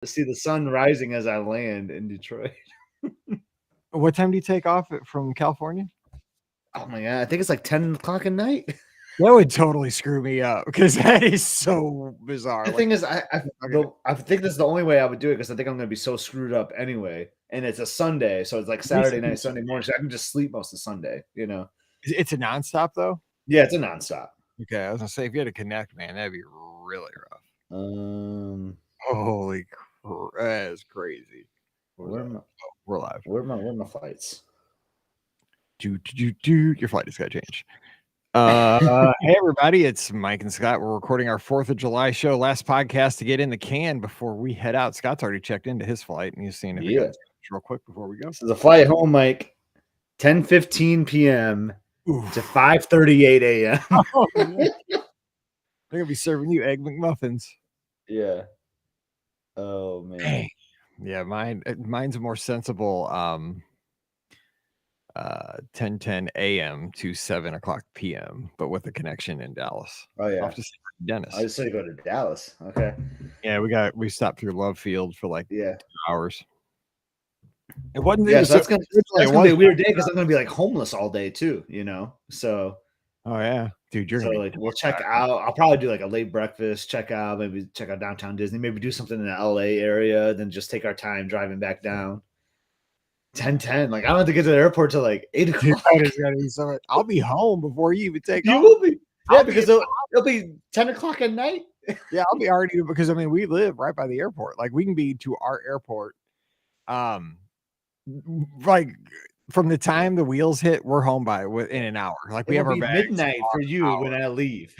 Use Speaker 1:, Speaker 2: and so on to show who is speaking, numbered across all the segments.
Speaker 1: to see the sun rising as I land in Detroit.
Speaker 2: What time do you take off from California?
Speaker 1: Oh my god, I think it's like 10 o'clock at night.
Speaker 2: That would totally screw me up because that is so bizarre.
Speaker 1: The thing is, I think that's the only way I would do it because I think I'm gonna be so screwed up anyway. And it's a Sunday, so it's like Saturday night, Sunday morning. So I can just sleep most of Sunday, you know.
Speaker 2: It's a nonstop though.
Speaker 1: Yeah, it's a nonstop.
Speaker 2: Okay, I was gonna say if you had to connect, man, that'd be really rough. Holy crap, that is crazy.
Speaker 1: We're
Speaker 2: live.
Speaker 1: Where are my flights?
Speaker 2: Your flight has got to change. Hey everybody, it's Mike and Scott. We're recording our 4th of July show, last podcast to get in the can before we head out. Scott's already checked into his flight and he's seeing if he got real quick before we go.
Speaker 1: So the flight home, Mike, 10:15 p.m. to 5:38 a.m.
Speaker 2: Oh, they're gonna be serving you egg McMuffins.
Speaker 1: Yeah. Oh man.
Speaker 2: Hey. Yeah, mine's a more sensible 10:10 a.m. to 7 o'clock p.m. but with a connection in Dallas.
Speaker 1: Oh yeah,
Speaker 2: off to Dennis.
Speaker 1: I just say go to Dallas. Okay.
Speaker 2: Yeah, we stopped through Love Field for like 2 hours. It wasn't.
Speaker 1: Yeah, so that's gonna be a weird day because I'm gonna be like homeless all day too. You know, so.
Speaker 2: Oh yeah, dude, you're
Speaker 1: so like we'll check out. I'll probably do like a late breakfast, check out, maybe check out downtown Disney, maybe do something in the LA area, then just take our time driving back down. 10:10. Like I don't have to get to the airport till like 8 o'clock.
Speaker 2: I'll be home before you even take
Speaker 1: off. You will be. Yeah, because it'll be 10 o'clock at night.
Speaker 2: Yeah, I'll be already because I mean we live right by the airport. Like we can be to our airport. Like from the time the wheels hit, we're home in an hour. Like we have our bags.
Speaker 1: Midnight for you when I leave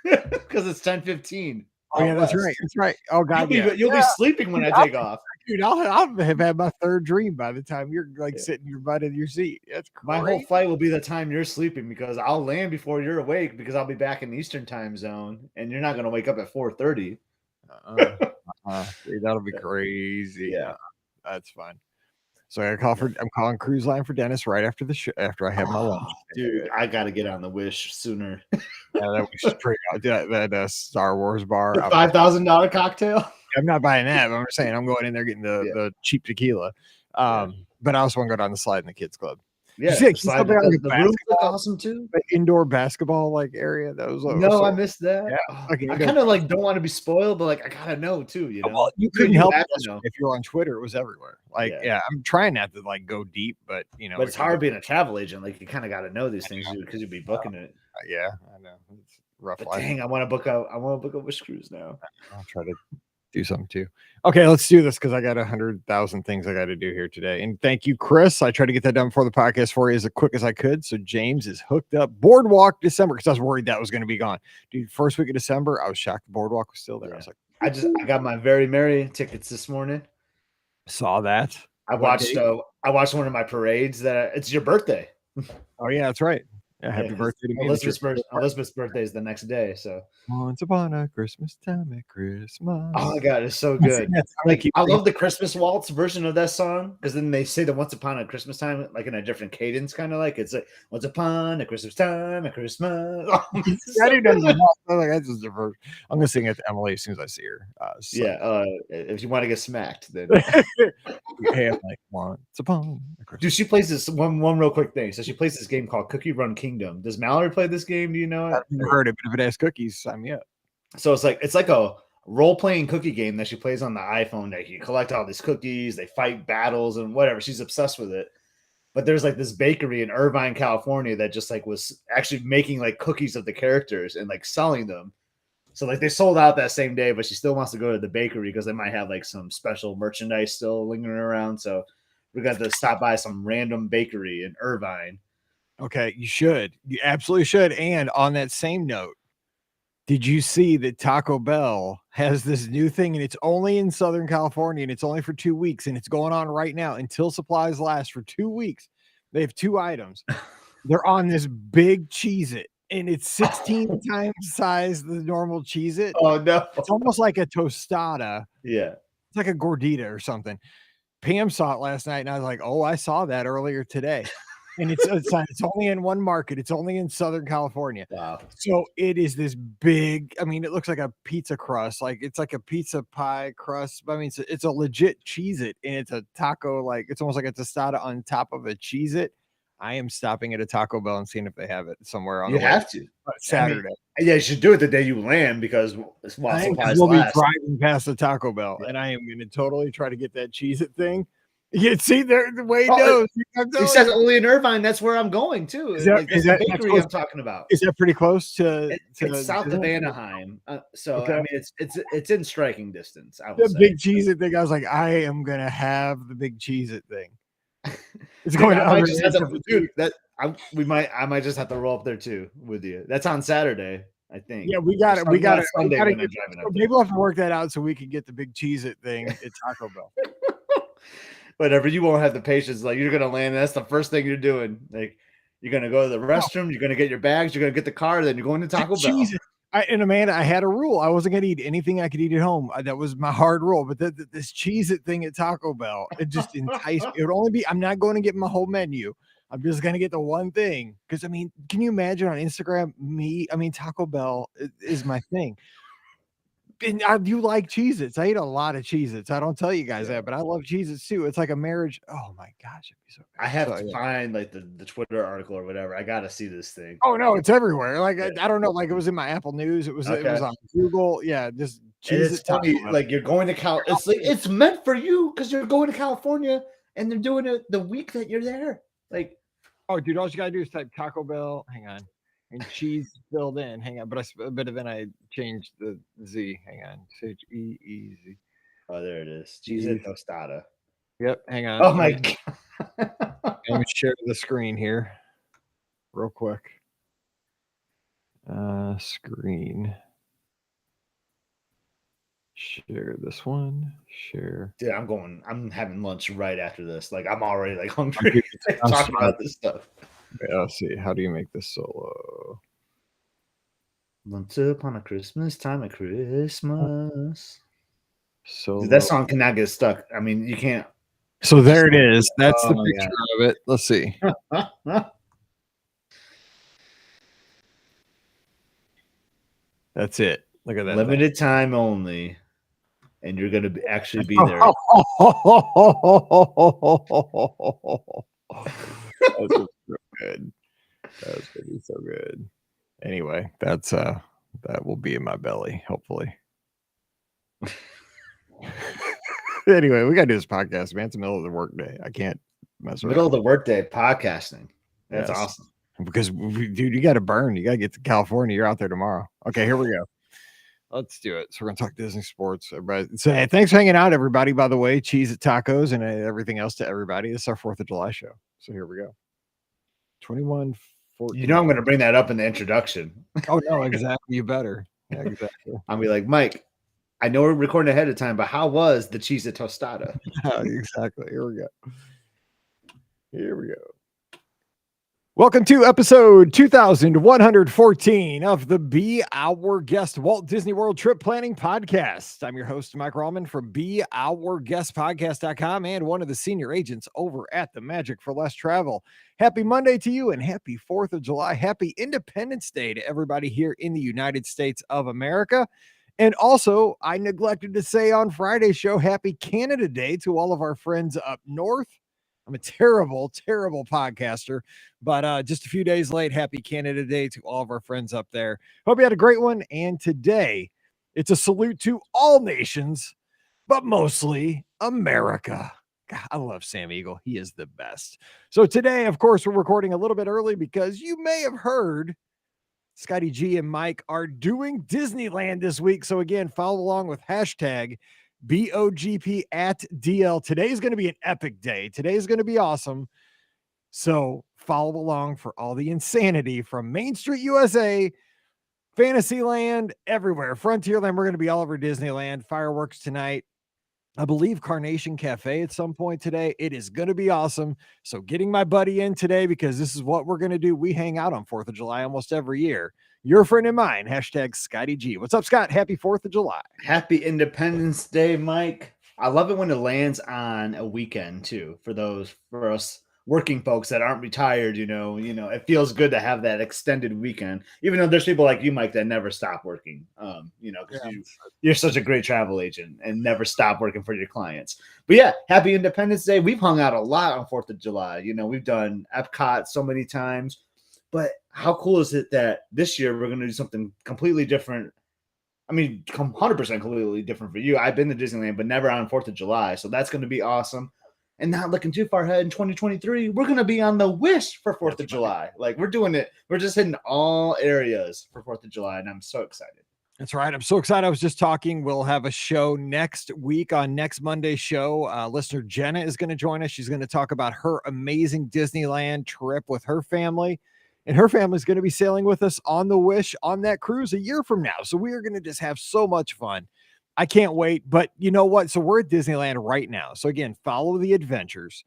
Speaker 1: because it's 10:15.
Speaker 2: Oh yeah, that's right. That's right. Oh god,
Speaker 1: you'll be sleeping when I take off.
Speaker 2: Dude, I'll have had my third dream by the time you're like sitting your butt in your seat. That's crazy.
Speaker 1: My whole flight will be the time you're sleeping because I'll land before you're awake because I'll be back in the Eastern time zone and you're not going to wake up at 4:30.
Speaker 2: Dude, that'll be crazy.
Speaker 1: Yeah,
Speaker 2: that's fun. So I'm calling cruise line for Dennis right after the show, after I have my lunch.
Speaker 1: Dude, I got to get on the Wish sooner.
Speaker 2: Yeah, that was pretty that Star Wars bar.
Speaker 1: The $5,000 cocktail.
Speaker 2: I'm not buying that, but I'm saying I'm going in there getting the cheap tequila. But I also want to go down the slide in the kids club.
Speaker 1: Yeah, the rooms look awesome too.
Speaker 2: The indoor basketball like area. That was
Speaker 1: I missed that. Yeah. Okay, I kind of like don't want to be spoiled, but like I gotta know too. You know,
Speaker 2: well, you couldn't help it if you're on Twitter. It was everywhere. Like, I'm trying not to like go deep, but you know,
Speaker 1: but it's hard being a travel agent. Like you kind of got to know these things because you'd be booking it.
Speaker 2: Yeah, I know it's rough.
Speaker 1: But dang, I want to book a Wish cruise now.
Speaker 2: I'll try to do something too. Okay, let's do this because I got 100,000 things I got to do here today. And thank you, Chris. I tried to get that done before the podcast for you as quick as I could. So James is hooked up. Boardwalk December because I was worried that was going to be gone. Dude, first week of December, I was shocked the Boardwalk was still there.
Speaker 1: Yeah.
Speaker 2: I was
Speaker 1: like, I got my Very Merry tickets this morning.
Speaker 2: Saw that.
Speaker 1: I watched one of my parades. It's your birthday.
Speaker 2: Oh yeah, that's right. Yeah, happy birthday to me.
Speaker 1: Elizabeth's birthday is the next day. So
Speaker 2: once upon a Christmas time at Christmas.
Speaker 1: Oh my god, it's so good. I love the Christmas waltz version of that song because then they say the once upon a Christmas time like in a different cadence, kind of like it's like once upon a Christmas time at Christmas.
Speaker 2: I'm gonna sing it to Emily as soon as I see her.
Speaker 1: If you want to get smacked, then
Speaker 2: hey, I'm like once upon a Christmas.
Speaker 1: Dude, she plays this one real quick thing. So she plays this game called Cookie Run Kingdom. Does Mallory play this game? Do you know it?
Speaker 2: I've never heard it, but if it has cookies, sign me up.
Speaker 1: So it's like a role-playing cookie game that she plays on the iPhone. That you collect all these cookies, they fight battles and whatever. She's obsessed with it. But there's like this bakery in Irvine, California that just like was actually making like cookies of the characters and like selling them. So like they sold out that same day, but she still wants to go to the bakery because they might have like some special merchandise still lingering around. So we got to stop by some random bakery in Irvine.
Speaker 2: Okay, you should. You absolutely should. And on that same note, did you see that Taco Bell has this new thing and it's only in Southern California and it's only for 2 weeks and it's going on right now until supplies last for 2 weeks. They have 2 items. They're on this big Cheez-It and it's 16 times the size of the normal Cheez-It.
Speaker 1: Oh no.
Speaker 2: It's almost like a tostada.
Speaker 1: Yeah.
Speaker 2: It's like a gordita or something. Pam saw it last night and I was like, oh, I saw that earlier today. and it's only in one market. It's only in Southern California.
Speaker 1: Wow.
Speaker 2: So it is this big. I mean, it looks like a pizza crust. Like it's like a pizza pie crust. I mean, it's a legit Cheez-It, and it's a taco. Like it's almost like a tostada on top of a Cheez-It. I am stopping at a Taco Bell and seeing if they have it somewhere on
Speaker 1: You
Speaker 2: the way.
Speaker 1: have to.
Speaker 2: Saturday.
Speaker 1: I mean, yeah, you should do it the day you land because while supplies
Speaker 2: we'll
Speaker 1: last.
Speaker 2: be driving past the Taco Bell, and I am going to totally try to get that Cheez-It thing. You see, there the way he knows.
Speaker 1: He says only in Irvine. That's where I'm going too.
Speaker 2: Is that
Speaker 1: the bakery I'm talking about?
Speaker 2: Is that pretty close to?
Speaker 1: It's south of Anaheim, so okay. I mean, it's in striking distance. I would say.
Speaker 2: Big Cheez-It thing. I was like, I am gonna have the big Cheez-It thing.
Speaker 1: It's going to I might just have to roll up there too with you. That's on Saturday, I think.
Speaker 2: Yeah, we got it. We got it.
Speaker 1: Maybe
Speaker 2: we'll have to work that out so we can get the big Cheez-It thing at Taco Bell.
Speaker 1: Whatever, you won't have the patience. Like you're gonna land. That's the first thing you're doing. Like you're gonna go to the restroom. You're gonna get your bags. You're gonna get the car. Then you're going to Taco Bell.
Speaker 2: And Amanda, I had a rule. I wasn't gonna eat anything I could eat at home. That was my hard rule. But this Cheez-It thing at Taco Bell, it just enticed me. It would only be. I'm not going to get my whole menu. I'm just gonna get the one thing. Because I mean, can you imagine on Instagram Taco Bell is my thing. And I do like Cheez-Its. I eat a lot of Cheez-Its. I don't tell you guys that, but I love Cheez-Its too. It's like a marriage. Oh my gosh, it'd be so good.
Speaker 1: I have to find like the Twitter article or whatever. I got to see this thing.
Speaker 2: Oh no, it's everywhere. Like I don't know. Like it was in my Apple News. It was on Google. Yeah, just
Speaker 1: Cheez-It. It's funny. Like you're going to California. It's like it's meant for you because you're going to California and they're doing it the week that you're there. Like,
Speaker 2: oh, dude, all you gotta do is type Taco Bell. Hang on. And cheese filled in. Hang on, but then I changed the Z. Hang on, Cheez.
Speaker 1: Oh, there it is. Cheez-It tostada.
Speaker 2: Yep. Hang on.
Speaker 1: Oh my god.
Speaker 2: Let me share the screen here, real quick. Screen. Share this one. Share.
Speaker 1: Dude, I'm having lunch right after this. Like I'm already like hungry. Talking about this stuff.
Speaker 2: Yeah, let's see. How do you make this solo?
Speaker 1: Once upon a Christmas time at Christmas.
Speaker 2: So
Speaker 1: that song cannot get stuck. I mean, you can't.
Speaker 2: So there it is. That's the picture of it. Let's see. That's it. Look at that.
Speaker 1: Limited time only. And you're going to actually be there.
Speaker 2: Good. That's gonna be so good. Anyway, that will be in my belly, hopefully. Anyway, we gotta do this podcast, man. It's the middle of the workday. I can't mess around.
Speaker 1: Middle of the workday podcasting. That's awesome.
Speaker 2: Because dude, you gotta burn. You gotta get to California. You're out there tomorrow. Okay, here we go. Let's do it. So we're gonna talk Disney sports. Everybody, so hey, thanks for hanging out, everybody. By the way, Cheez-It tacos and everything else to everybody. It's our 4th of July show. So here we go. 21. 14.
Speaker 1: You know I'm going to bring that up in the introduction.
Speaker 2: Oh no, exactly. You better. Yeah, exactly.
Speaker 1: I'll be like, Mike, I know we're recording ahead of time, but how was the Cheez-It tostada?
Speaker 2: Exactly. Here we go. Welcome to episode 2114 of the Be Our Guest Walt Disney World Trip Planning Podcast. I'm your host, Mike Rallman from BeOurGuestPodcast.com and one of the senior agents over at the Magic for Less Travel. Happy Monday to you and happy 4th of July. Happy Independence Day to everybody here in the United States of America. And also, I neglected to say on Friday's show, happy Canada Day to all of our friends up north. I'm a terrible, terrible podcaster, but just a few days late. Happy Canada Day to all of our friends up there. Hope you had a great one. And today, it's a salute to all nations, but mostly America. God, I love Sam Eagle. He is the best. So today, of course, we're recording a little bit early because you may have heard Scotty G and Mike are doing Disneyland this week. So again, follow along with hashtag BOGP at DL. Today's going to be an epic day. Today's going to be awesome. So follow along for all the insanity from Main Street USA, Fantasyland, everywhere. Frontierland, we're going to be all over Disneyland. Fireworks tonight. I believe Carnation Cafe at some point today. It is going to be awesome. So getting my buddy in today because this is what we're going to do. We hang out on 4th of July almost every year. Your friend and mine, hashtag Scotty G. What's up, Scott? Happy 4th of July.
Speaker 1: Happy Independence Day, Mike. I love it when it lands on a weekend too. For us working folks that aren't retired, it feels good to have that extended weekend, even though there's people like you, Mike, that never stop working, because you're such a great travel agent and never stop working for your clients. But yeah, happy Independence Day. We've hung out a lot on 4th of July. We've done Epcot so many times, but how cool is it that this year we're going to do something completely different? I mean, 100% completely different for you. I've been to Disneyland, but never on 4th of July. So that's going to be awesome. And not looking too far ahead in 2023, we're going to be on the Wish for 4th of July. Like, we're doing it. We're just hitting all areas for 4th of July. And I'm so excited.
Speaker 2: That's right. I'm so excited. I was just talking. We'll have a show next week on next Monday's show. Listener Jenna is going to join us. She's going to talk about her amazing Disneyland trip with her family. And her family is going to be sailing with us on the Wish on that cruise a year from now. So we are going to just have so much fun. I can't wait. But you know what? So we're at Disneyland right now. So again, follow the adventures.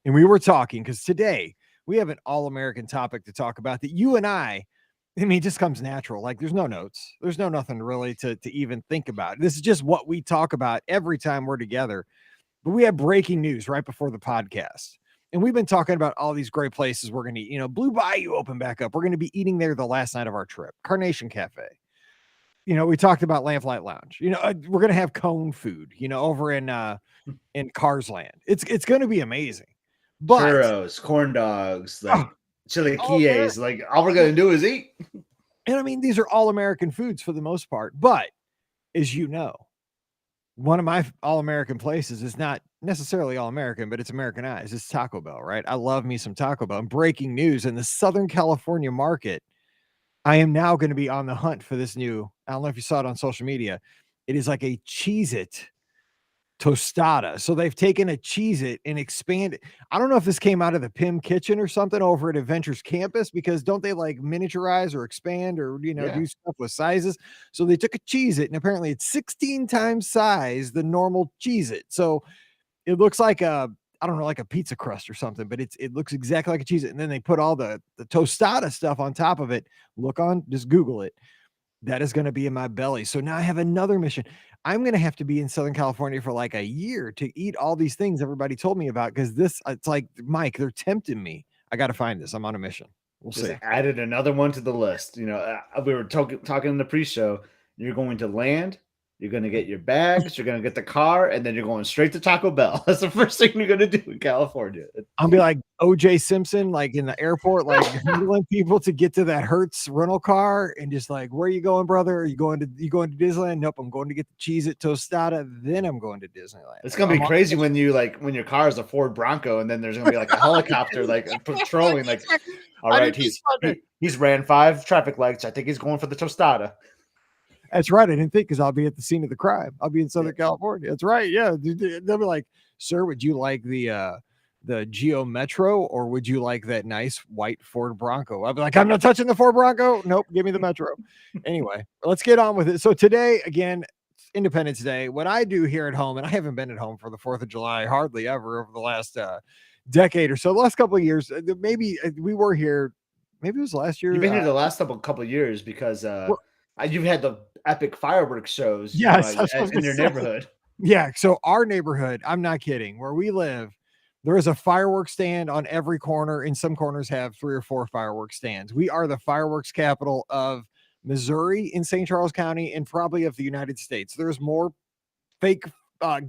Speaker 2: And we were talking because today we have an all-American topic to talk about that you and I mean, it just comes natural. Like there's no notes. There's nothing really to even think about. This is just what we talk about every time we're together. But we have breaking news right before the podcast. And we've been talking about all these great places we're going to eat. Blue Bayou open back up. We're going to be eating there the last night of our trip. Carnation Cafe. We talked about Lamplight Lounge. We're going to have cone food, over in Cars Land. It's going to be amazing. But
Speaker 1: churros, corn dogs, chilaquiles, like all we're going to do is eat.
Speaker 2: And I mean, these are all American foods for the most part. But as you know, one of my all-American places is not necessarily all-American, but it's Americanized. It's Taco Bell, right? I love me some Taco Bell. And breaking news in the Southern California market, I am now going to be on the hunt for this new, I don't know if you saw it on social media. It is like a Cheez-It tostada. So they've taken a Cheez-It and expanded. I don't know if this came out of the Pim Kitchen or something over at Adventures Campus, because don't they like miniaturize or expand or, do stuff with sizes? So they took a Cheez-It and apparently it's 16 times size the normal Cheez-It. So it looks like I don't know, like a pizza crust or something, but it looks exactly like a Cheez-It. And then they put all the tostada stuff on top of it. Just Google it. That is going to be in my belly. So now I have another mission. I'm going to have to be in Southern California for like a year to eat all these things everybody told me about. Cause it's like, Mike, they're tempting me. I got to find this. I'm on a mission. We'll see.
Speaker 1: Added another one to the list. We were talking in the pre-show. You're going to land. You're going to get your bags. You're going to get the car, and then you're going straight to Taco Bell. That's the first thing you're going to do in California.
Speaker 2: I'll be like O.J. Simpson, like in the airport, like handling people to get to that Hertz rental car, and just like, where are you going, brother? Are you going to Disneyland? Nope, I'm going to get the Cheez-It tostada. Then I'm going to Disneyland.
Speaker 1: It's going to be crazy when your car is a Ford Bronco, and then there's going to be like a helicopter like patrolling. Like, all right, he's ran 5 traffic lights. I think he's going for the tostada.
Speaker 2: That's right. I didn't think, because I'll be at the scene of the crime. I'll be in Southern California. That's right. Yeah. They'll be like, sir, would you like the Geo Metro, or would you like that nice white Ford Bronco? I'll be like, I'm not touching the Ford Bronco. Nope. Give me the Metro. Anyway, let's get on with it. So today, again, Independence Day. What I do here at home, and I haven't been at home for the 4th of July hardly ever over the last decade or so, the last couple of years. Maybe we were here. Maybe it was last year.
Speaker 1: You've been here the last couple of years because you've had the epic fireworks shows in your neighborhood.
Speaker 2: Yeah. So our neighborhood, I'm not kidding, where we live, there is a fireworks stand on every corner, and some corners have 3 or 4 fireworks stands. We are the fireworks capital of Missouri in St. Charles County, and probably of the United States. There's more fake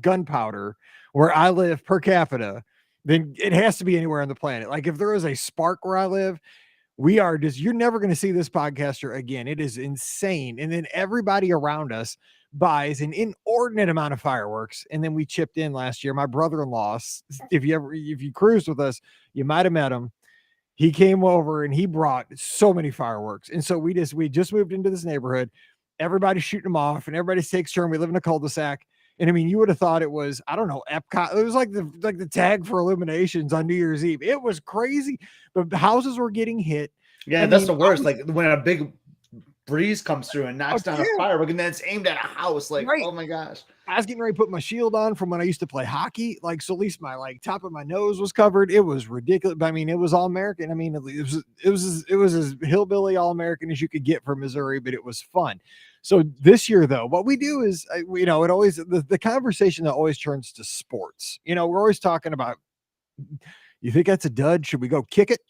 Speaker 2: gunpowder where I live per capita than it has to be anywhere on the planet. Like if there is a spark where I live, you're never going to see this podcaster again. It is insane. And then everybody around us buys an inordinate amount of fireworks. And then we chipped in last year. My brother-in-law, if you cruised with us, you might've met him. He came over and he brought so many fireworks. And so we just moved into this neighborhood. Everybody's shooting them off, and everybody takes turn. We live in a cul-de-sac. And I mean, you would have thought it was, I don't know, Epcot. It was like the tag for Illuminations on New Year's Eve. It was crazy, but the houses were getting hit.
Speaker 1: Yeah, that's the worst. Like when a big breeze comes through and knocks down a firework, and then it's aimed at a house. Like, right. Oh my gosh.
Speaker 2: I was getting ready to put my shield on from when I used to play hockey. Like, so at least my top of my nose was covered. It was ridiculous. But I mean, it was all American. I mean, it was as hillbilly all American as you could get for Missouri, but it was fun. So this year, though, what we do is, it always, the conversation that always turns to sports. We're always talking about, You think that's a dud? Should we go kick it?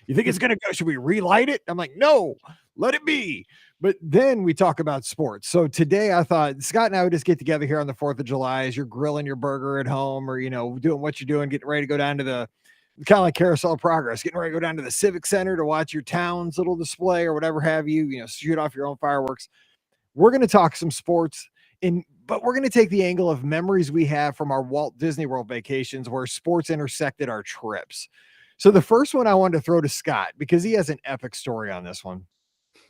Speaker 2: You think it's going to go? Should we relight it? I'm like, no, let it be. But then we talk about sports. So today I thought Scott and I would just get together here on the 4th of July as you're grilling your burger at home or, doing what you're doing, getting ready to go down to the kind of like Carousel of Progress, getting ready to go down to the Civic Center to watch your town's little display or whatever have you, shoot off your own fireworks. We're going to talk some sports but we're going to take the angle of memories we have from our Walt Disney World vacations where sports intersected our trips. So the first one I wanted to throw to Scott because he has an epic story on this one.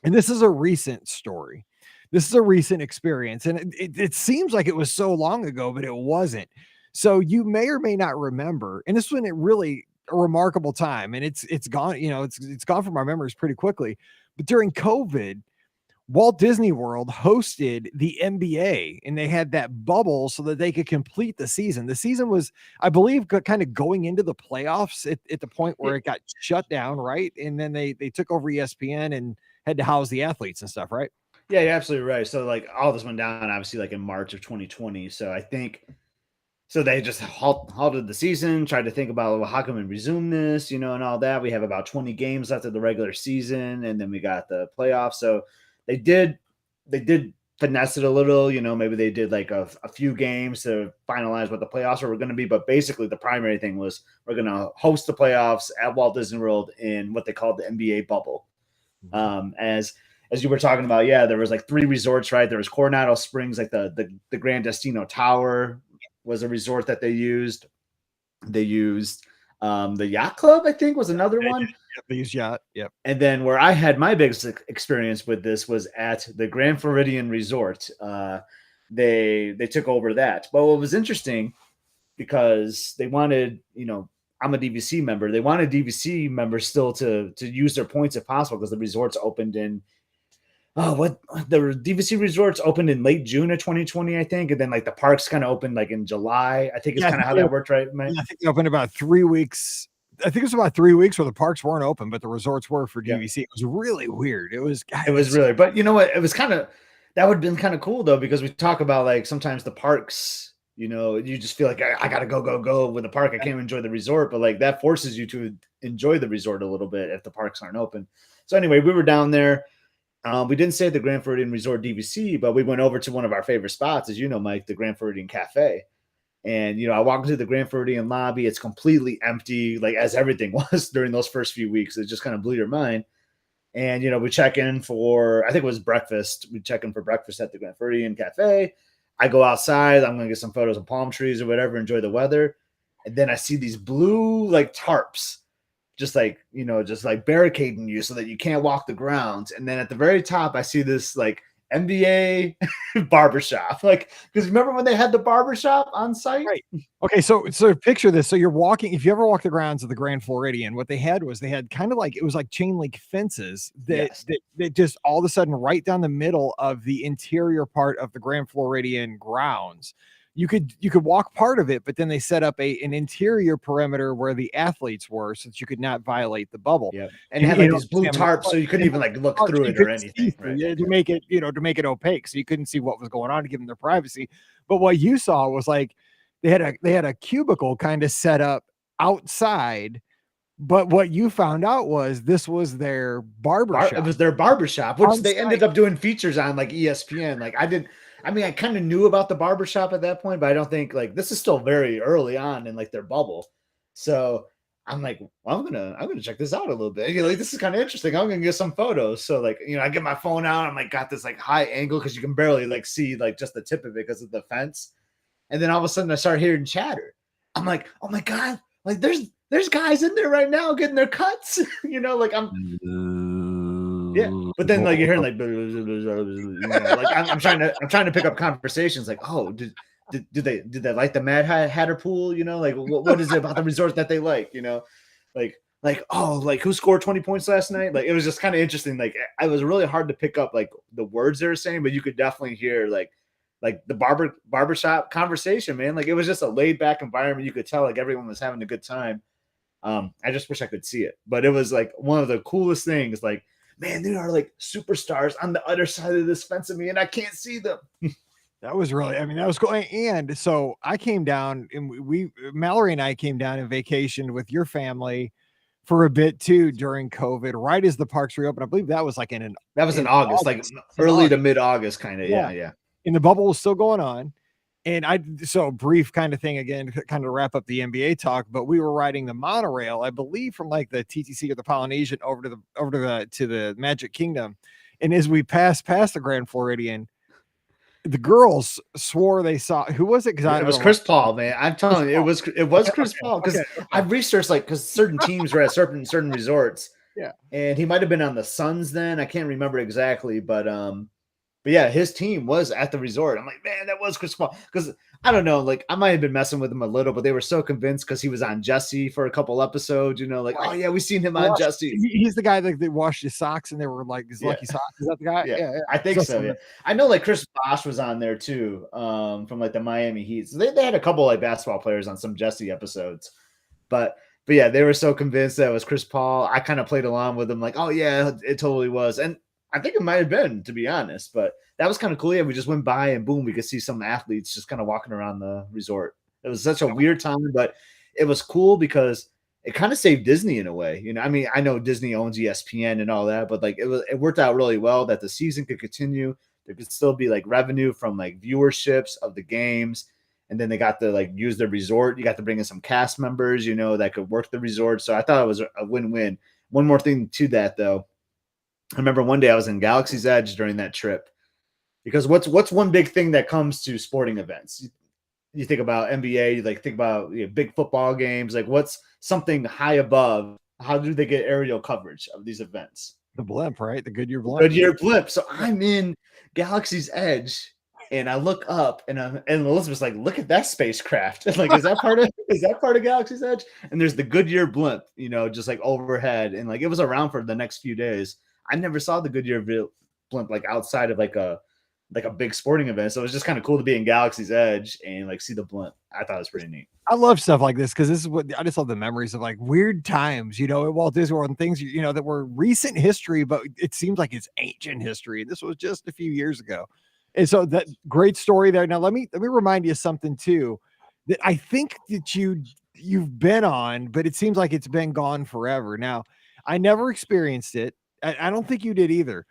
Speaker 2: And this is a recent story. This is a recent experience. And it seems like it was so long ago, but it wasn't. So you may or may not remember. And this one, it really a remarkable time. And it's gone, it's gone from our memories pretty quickly. But during COVID, Walt Disney World hosted the NBA and they had that bubble so that they could complete the season. The season was, I believe, kind of going into the playoffs at the point where it got shut down, right? And then they took over ESPN and had to house the athletes and stuff, right?
Speaker 1: Yeah, you're absolutely right. So like all this went down obviously like in March of 2020. So I think so they just halted the season, tried to think about, well, how can we resume this, and all that. We have about 20 games left of the regular season, and then we got the playoffs. So they did finesse it a little, maybe they did like a few games to finalize what the playoffs were going to be. But basically the primary thing was we're going to host the playoffs at Walt Disney World in what they called the NBA bubble. As you were talking about, yeah, there was like 3 resorts, right? There was Coronado Springs, like the Grand Destino Tower was a resort that they used. They used the Yacht Club, I think, was another one.
Speaker 2: They used Yacht, yep.
Speaker 1: And then where I had my biggest experience with this was at the Grand Floridian Resort. They took over that. But what was interesting, because they wanted, I'm a DVC member. They wanted DVC members still to use their points if possible because the resorts opened in the DVC resorts opened in late June of 2020, I think, and then like the parks kind of opened like in July. I think it's kind of how that worked, right, Mike?
Speaker 2: I think they opened about 3 weeks. I think it was about 3 weeks where the parks weren't open, but the resorts were for DVC. Yeah. It was really weird. It was
Speaker 1: really, but you know what? It was that would have been kind of cool though, because we talk about like sometimes the parks, you just feel like I gotta go with the park. I can't enjoy the resort, but like that forces you to enjoy the resort a little bit if the parks aren't open. So anyway, we were down there. We didn't stay at the Grand Floridian Resort DVC, but we went over to one of our favorite spots, as you know, Mike, the Grand Floridian Cafe. And, I walked into the Grand Floridian lobby. It's completely empty, like as everything was during those first few weeks. It just kind of blew your mind. And, we check in for, I think it was breakfast. We check in for breakfast at the Grand Floridian Cafe. I go outside. I'm going to get some photos of palm trees or whatever, enjoy the weather. And then I see these blue like tarps, just like barricading you so that you can't walk the grounds. And then at the very top, I see this like NBA barbershop. Like, because remember when they had the barbershop on site?
Speaker 2: Right. Okay. So picture this. So you're walking, if you ever walk the grounds of the Grand Floridian, what they had kind of like, it was like chain link fences that just all of a sudden right down the middle of the interior part of the Grand Floridian grounds. You could walk part of it, but then they set up an interior perimeter where the athletes were, so that you could not violate the bubble.
Speaker 1: Yeah, and it had like these blue tarps, so you couldn't even like look through it or anything. Right?
Speaker 2: Yeah, to make it opaque, so you couldn't see what was going on to give them their privacy. But what you saw was like they had a cubicle kind of set up outside. But what you found out was this was their barbershop.
Speaker 1: It was their barbershop, which they ended up doing features on like ESPN. Like I kind of knew about the barbershop at that point, but I don't think like this is still very early on in like their bubble. So I'm like, well, I'm gonna check this out a little bit. Like this is kind of interesting. I'm gonna get some photos. So like, I get my phone out. I'm like, got this like high angle because you can barely like see like just the tip of it because of the fence. And then all of a sudden I start hearing chatter. I'm like, oh my God, like there's guys in there right now getting their cuts. Like yeah, but then like you're hearing like, like I'm trying to pick up conversations like, oh, did they like the Mad Hatter pool? Like what is it about the resort that they like? Like oh, like who scored 20 points last night? Like it was just kind of interesting. Like it was really hard to pick up like the words they were saying, but you could definitely hear like the barbershop conversation, man. Like it was just a laid back environment. You could tell like everyone was having a good time. I just wish I could see it, but it was like one of the coolest things. Like, man, there are like superstars on the other side of this fence of me, and I can't see them.
Speaker 2: That was really, I mean, that was cool. And so I came down and Mallory and I came down and vacationed with your family for a bit too during COVID, right as the parks reopened. I believe that was like
Speaker 1: That was in August, like
Speaker 2: in
Speaker 1: early to
Speaker 2: August.
Speaker 1: mid August, kind of.
Speaker 2: Yeah.
Speaker 1: Yeah.
Speaker 2: And the bubble was still going on. And so brief kind of thing again, kind of wrap up the NBA talk, but we were riding the monorail, I believe from like the TTC or the Polynesian over to the Magic Kingdom. And as we passed past the Grand Floridian, the girls swore they saw, who was it? Because
Speaker 1: It was Chris Paul, man. I'm telling you, it was Chris Paul, because
Speaker 2: okay.
Speaker 1: I've researched, like, because certain teams were at certain resorts.
Speaker 2: Yeah.
Speaker 1: And he might have been on the Suns then. I can't remember exactly, but yeah, his team was at the resort. I'm like, man, that was Chris Paul. Because I don't know, like, I might have been messing with him a little, but they were so convinced because he was on Jesse for a couple episodes, like, oh yeah, we've seen him on Jesse.
Speaker 2: He's the guy that they washed his socks and they were like his lucky socks. Is that the guy?
Speaker 1: Yeah. I think so. Yeah. I know, like, Chris Bosh was on there too, from like the Miami Heat. So they had a couple like basketball players on some Jesse episodes, but yeah, they were so convinced that it was Chris Paul. I kind of played along with them, like, oh yeah, it totally was. And I think it might have been, to be honest, but that was kind of cool. Yeah, we just went by and boom, we could see some athletes just kind of walking around the resort. It was such a weird time, but it was cool because it kind of saved Disney in a way. I mean, I know Disney owns ESPN and all that, but like it worked out really well that the season could continue. There could still be like revenue from like viewerships of the games. And then they got to like use the resort. You got to bring in some cast members, that could work the resort. So I thought it was a win-win. One more thing to that though. I remember one day I was in Galaxy's Edge during that trip, because what's one big thing that comes to sporting events? You think about NBA, you like think about big football games. Like, what's something high above? How do they get aerial coverage of these events?
Speaker 2: The blimp, right? The Goodyear blimp.
Speaker 1: Goodyear blimp. So I'm in Galaxy's Edge, and I look up, and Elizabeth's like, "Look at that spacecraft!" And like, is that part of Galaxy's Edge? And there's the Goodyear blimp, just like overhead, and like it was around for the next few days. I never saw the Goodyear blimp like outside of like a big sporting event. So it was just kind of cool to be in Galaxy's Edge and like see the blimp. I thought it was pretty neat.
Speaker 2: I love stuff like this because this is what I just love, the memories of like weird times, at Walt Disney World, and things, that were recent history, but it seems like it's ancient history. This was just a few years ago. And so that great story there. Now let me remind you of something too, that I think that you've been on, but it seems like it's been gone forever. Now, I never experienced it. I don't think you did either.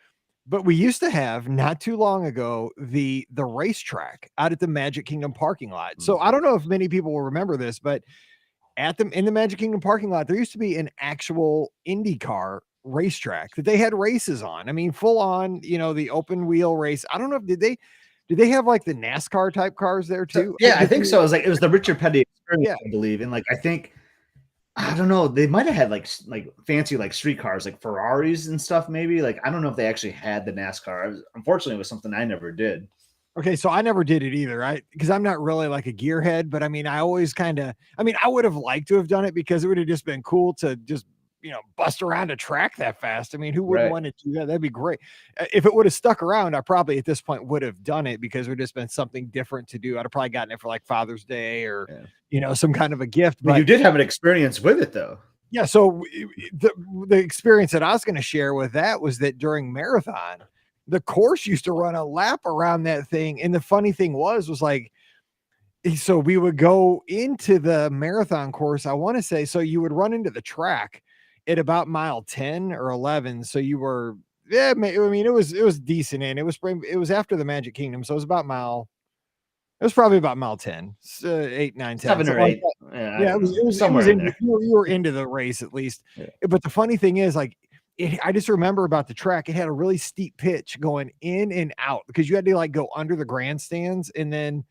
Speaker 2: But we used to have, not too long ago, the racetrack out at the Magic Kingdom parking lot. So I don't know if many people will remember this, but in the Magic Kingdom parking lot, there used to be an actual IndyCar racetrack that they had races on. I mean, full on, the open wheel race. I don't know if did they have like the NASCAR type cars there too?
Speaker 1: Yeah, I think so. It was the Richard Petty experience, I believe. And like, I think, I don't know, they might have had like fancy like street cars, like Ferraris and stuff. Maybe, like, I don't know if they actually had the NASCAR. Unfortunately, it was something I never did.
Speaker 2: Okay, so I never did it either. Because I'm not really like a gearhead, but I mean, I always I would have liked to have done it because it would have just been cool to just bust around a track that fast. I mean, who wouldn't want to do that? That'd be great. If it would have stuck around, I probably at this point would have done it because it would have just been something different to do. I'd have probably gotten it for like Father's Day or some kind of a gift.
Speaker 1: But you did have an experience with it though.
Speaker 2: Yeah. So the experience that I was going to share with that was that during Marathon, the course used to run a lap around that thing. And the funny thing was like, so we would go into the Marathon course. I want to say, so you would run into the track at about mile 10 or 11. So you were, I mean, it was decent. And it was after the Magic Kingdom. So it was probably about mile 10, 8, 9, 10.
Speaker 1: 7 or 8.
Speaker 2: Yeah, it was somewhere in there. You were into the race at least. Yeah. But the funny thing is, like, I just remember about the track, it had a really steep pitch going in and out because you had to like go under the grandstands, and then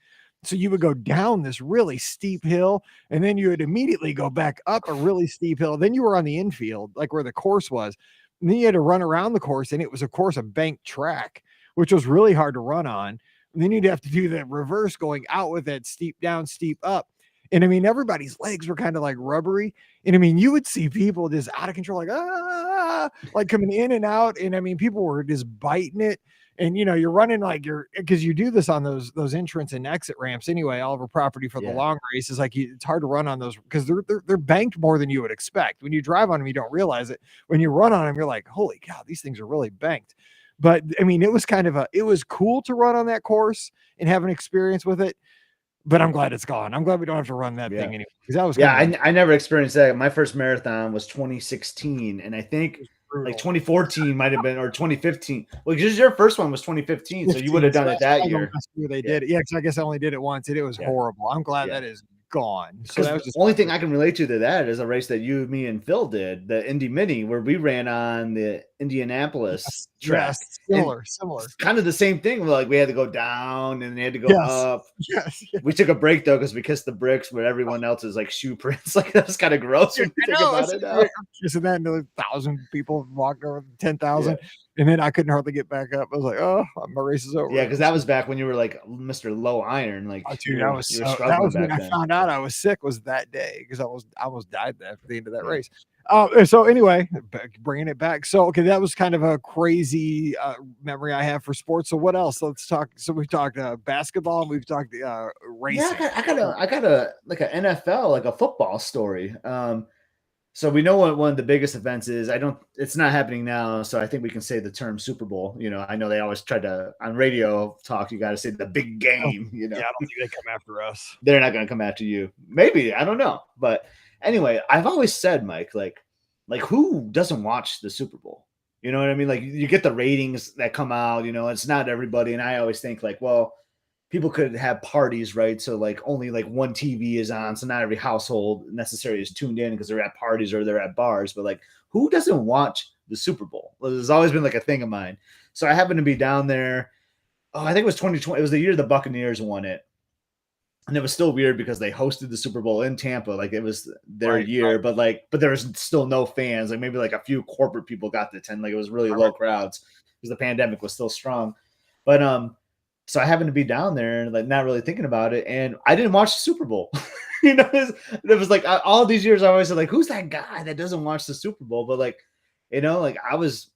Speaker 2: so you would go down this really steep hill, and then you would immediately go back up a really steep hill. Then you were on the infield, like where the course was. And then you had to run around the course, and it was, of course, a banked track, which was really hard to run on. And then you'd have to do the reverse going out with that steep down, steep up. And I mean, everybody's legs were kind of like rubbery. And I mean, you would see people just out of control, like coming in and out. And I mean, people were just biting it. And, you're running like because you do this on those entrance and exit ramps anyway, all over property for the long races. Like it's hard to run on those because they're banked more than you would expect. When you drive on them, you don't realize it. When you run on them, you're like, holy cow, these things are really banked. But I mean, it was it was cool to run on that course and have an experience with it. But I'm glad it's gone. I'm glad we don't have to run that thing anymore, because that was
Speaker 1: Yeah,
Speaker 2: kind of
Speaker 1: I never experienced that. My first marathon was 2016, and I think like
Speaker 2: brutal.
Speaker 1: 2014 might have been, or 2015. Well, because your first one was 2015, so you would
Speaker 2: 15,
Speaker 1: have
Speaker 2: so
Speaker 1: done it
Speaker 2: that's
Speaker 1: that
Speaker 2: probably the
Speaker 1: year.
Speaker 2: last year they
Speaker 1: Yeah,
Speaker 2: did it. Yeah, because I guess I only did it once, and it was
Speaker 1: yeah,
Speaker 2: horrible. I'm glad
Speaker 1: yeah.
Speaker 2: that is gone. So
Speaker 1: Because
Speaker 2: that was
Speaker 1: the
Speaker 2: just
Speaker 1: only
Speaker 2: fun
Speaker 1: thing
Speaker 2: for
Speaker 1: I can relate to that is a race that you, me, and Phil did, the Indy Mini, where we ran on the Indianapolis
Speaker 2: yes,
Speaker 1: track,
Speaker 2: yes,
Speaker 1: and
Speaker 2: similar.
Speaker 1: it's kind of the same thing. Like we had to go down and they had to go
Speaker 2: Yes,
Speaker 1: up.
Speaker 2: yes, yeah.
Speaker 1: We took a break though because we kissed the bricks with everyone else's like shoe prints. Like that was kind of gross
Speaker 2: Dude,
Speaker 1: when you
Speaker 2: I
Speaker 1: think
Speaker 2: know.
Speaker 1: about
Speaker 2: It's
Speaker 1: it
Speaker 2: like,
Speaker 1: now.
Speaker 2: I'm kissing that, and 1,000 people walked over,
Speaker 1: Yeah.
Speaker 2: 10,000, and then I couldn't hardly get back up. I was like, "Oh, my race is
Speaker 1: Yeah,
Speaker 2: over."
Speaker 1: because that was back when you were like Mr. Low Iron, like
Speaker 2: Oh,
Speaker 1: you
Speaker 2: dude,
Speaker 1: were you were
Speaker 2: that
Speaker 1: struggling
Speaker 2: was when
Speaker 1: back
Speaker 2: I
Speaker 1: then.
Speaker 2: found out I was sick, was that day, because I almost died at the end of that race. So anyway, bringing it back. So okay, that was kind of a crazy memory I have for sports. So what else? Let's talk. So we've talked basketball, and we've talked
Speaker 1: Yeah,
Speaker 2: racing.
Speaker 1: I got a like an NFL, like a football story. So we know what one of the biggest events is. It's not happening now, so I think we can say the term Super Bowl. You know, I know they always try to on radio talk. You got to say the big
Speaker 2: Oh,
Speaker 1: game. You know,
Speaker 2: yeah, I don't think they come after us.
Speaker 1: they're not going to come after you. Maybe I don't know, but anyway, I've always said, Mike, like who doesn't watch the Super Bowl? You know what I mean? Like you get the ratings that come out. You know, it's not everybody, and I always think like, well, people could have parties, right? So like only like one TV is on, so not every household necessarily is tuned in because they're at parties or they're at bars. But like, who doesn't watch the Super Bowl? Well, there's always been like a thing of mine. So I happened to be down there. Oh, I think it was 2020. It was the year the Buccaneers won it, and it was still weird because they hosted the Super Bowl in Tampa. Like it was their
Speaker 2: Right,
Speaker 1: year, but there was still no fans. Like maybe like a few corporate people got to attend. Like it was really low crowds because the pandemic was still strong. But so I happened to be down there and like not really thinking about it, and I didn't watch the Super Bowl. You know, it was like all these years I always said like, who's that guy that doesn't watch the Super Bowl? But like, you know, like I was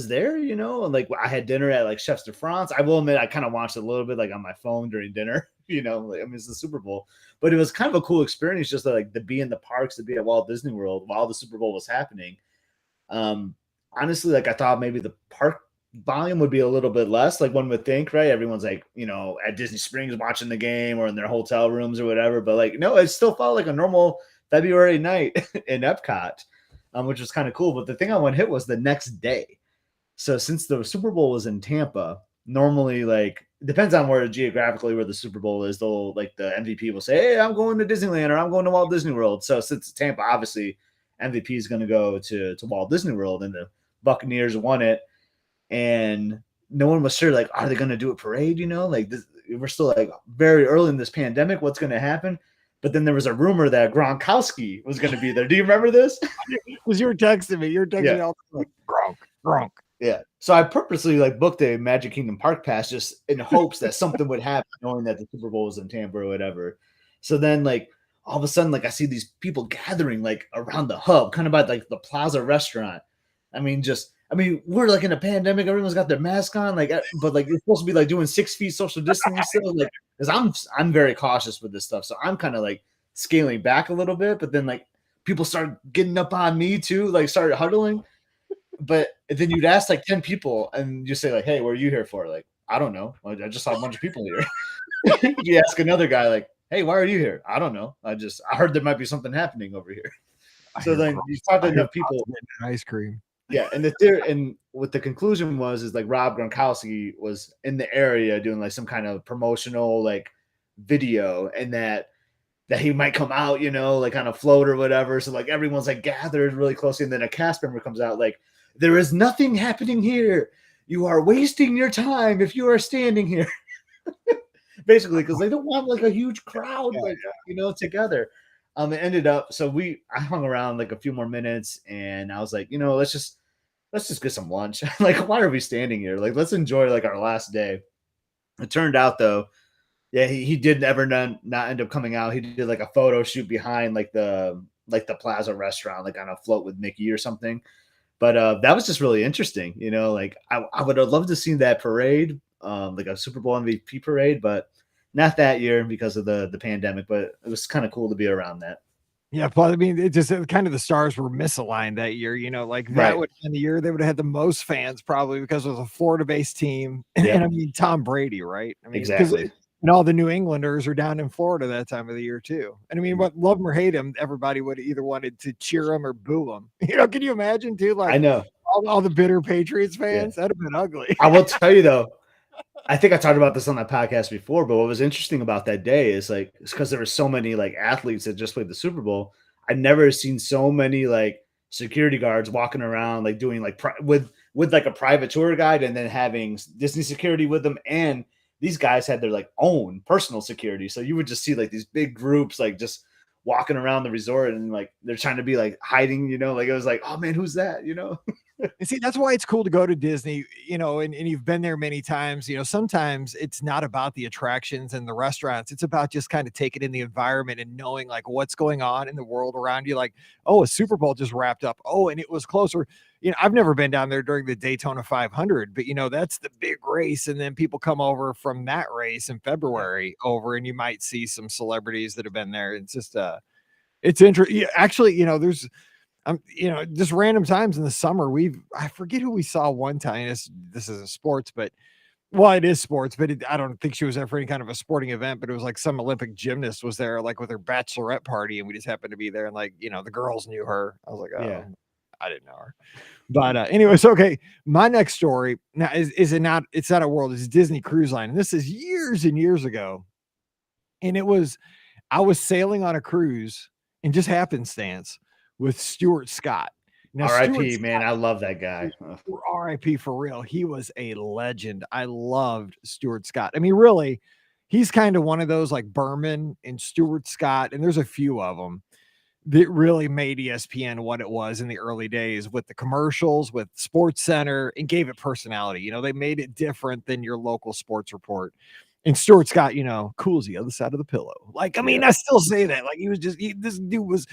Speaker 1: there, you know, and like I had dinner at like Chefs de France. I will admit I kind of watched a little bit like on my phone during dinner, you know, like I mean it's the Super Bowl, but it was kind of a cool experience just to like to be in the parks, to be at Walt Disney World while the Super Bowl was happening. Um, Honestly, like I thought maybe the park volume would be a little bit less, like one would think, right? Everyone's like, you know, at Disney Springs watching the game or in their hotel rooms or whatever. But like, no, it still felt like a normal February night in Epcot, which was kind of cool. But the thing I want to hit was the next day. So since the Super Bowl was in Tampa, normally like depends on where geographically where the Super Bowl is. They'll like the MVP will say, "Hey, I'm going to Disneyland or I'm going to Walt Disney World." So since Tampa, obviously MVP is going to go to Walt Disney World, and the Buccaneers won it, and no one was sure like, are they going to do a parade? You know, like this, we're still like very early in this pandemic. What's going to happen? But then there was a rumor that Gronkowski was going to be there. Do you remember this?
Speaker 2: Because you were texting me. You were texting
Speaker 1: Yeah.
Speaker 2: me all the time, like, Gronk.
Speaker 1: Yeah. So I purposely like booked a Magic Kingdom Park pass just in hopes that something would happen, knowing that the Super Bowl was in Tampa or whatever. So then like all of a sudden, like I see these people gathering like around the hub, kind of by like the Plaza restaurant. I mean, we're like in a pandemic, everyone's got their mask on, like but like you're supposed to be like doing 6 feet social distancing still. Like because I'm very cautious with this stuff. So I'm kind of like scaling back a little bit, but then like people start getting up on me too, like started huddling. But then you'd ask like 10 people and you say like, "Hey, what are you here for?" Like, I don't know. I just saw a bunch of people here. You ask another guy like, "Hey, why are you here?" I don't know. I heard there might be something happening over here.
Speaker 2: I
Speaker 1: So
Speaker 2: hear
Speaker 1: then
Speaker 2: Gronk.
Speaker 1: you talk to
Speaker 2: I hear
Speaker 1: enough people.
Speaker 2: Gronk's getting ice cream.
Speaker 1: Yeah, and what the conclusion was is like Rob Gronkowski was in the area doing like some kind of promotional like video, and that he might come out, you know, like on a float or whatever. So like everyone's like gathered really closely, and then a cast member comes out like, "There is nothing happening here. You are wasting your time if you are standing here." Basically, because they don't want like a huge crowd,
Speaker 2: Yeah,
Speaker 1: like you know, together. It ended up I hung around like a few more minutes, and I was like, you know, let's just get some lunch. Like, why are we standing here? Like, let's enjoy like our last day. It turned out though, yeah, he did never not end up coming out. He did like a photo shoot behind like the Plaza restaurant, like on a float with Mickey or something. But that was just really interesting, you know. Like I would have loved to see that parade, like a Super Bowl MVP parade, but not that year because of the pandemic. But it was kind of cool to be around that.
Speaker 2: Yeah, plus, I mean, it just kind of the stars were misaligned that year, like that
Speaker 1: Right.
Speaker 2: would have been the year they would have had the most fans probably because it was a Florida-based team. And I
Speaker 1: Yep.
Speaker 2: mean, Tom Brady, right? I mean, because
Speaker 1: Exactly.
Speaker 2: and all the New Englanders are down in Florida that time of the year too. And I mean, what love him or hate him, everybody would have either wanted to cheer him or boo him. Can you imagine too?
Speaker 1: I
Speaker 2: Like
Speaker 1: know.
Speaker 2: all the bitter Patriots
Speaker 1: Yeah.
Speaker 2: fans, that'd have been ugly.
Speaker 1: I will tell you though, I think I talked about this on that podcast before, but what was interesting about that day is like it's because there were so many like athletes that just played the Super Bowl. I've never seen so many like security guards walking around like doing like with like a private tour guide and then having Disney security with them, and these guys had their like own personal security. So you would just see like these big groups like just walking around the resort and like they're trying to be like hiding, like it was like, oh man, who's that?
Speaker 2: And see, that's why it's cool to go to Disney, and you've been there many times. Sometimes it's not about the attractions and the restaurants. It's about just kind of taking in the environment and knowing like what's going on in the world around you. Like, oh, a Super Bowl just wrapped up. Oh, and it was closer. I've never been down there during the Daytona 500, but that's the big race. And then people come over from that race in February over, and you might see some celebrities that have been there. It's just, it's interesting. Actually, there's, just random times in the summer, I forget who we saw one time. This isn't sports, but well, it is sports, but I don't think she was there for any kind of a sporting event, but it was like some Olympic gymnast was there, like with her bachelorette party, and we just happened to be there, and like, the girls knew her. I was like, oh,
Speaker 1: Yeah.
Speaker 2: I didn't know her. But anyways, okay. My next story now is it not? It's not a world. It's Disney Cruise Line, and this is years and years ago, and I was sailing on a cruise in just happenstance with Stuart Scott. Now, Stuart
Speaker 1: RIP, man.
Speaker 2: Scott,
Speaker 1: I love that guy.
Speaker 2: RIP for real. He was a legend. I loved Stuart Scott. I mean, really, he's kind of one of those like Berman and Stuart Scott, and there's a few of them that really made ESPN what it was in the early days with the commercials, with Sports Center, and gave it personality. They made it different than your local sports report. And Stuart Scott, cool as the other side of the pillow. Like, I mean,
Speaker 1: Yeah.
Speaker 2: I still say that. Like, this dude was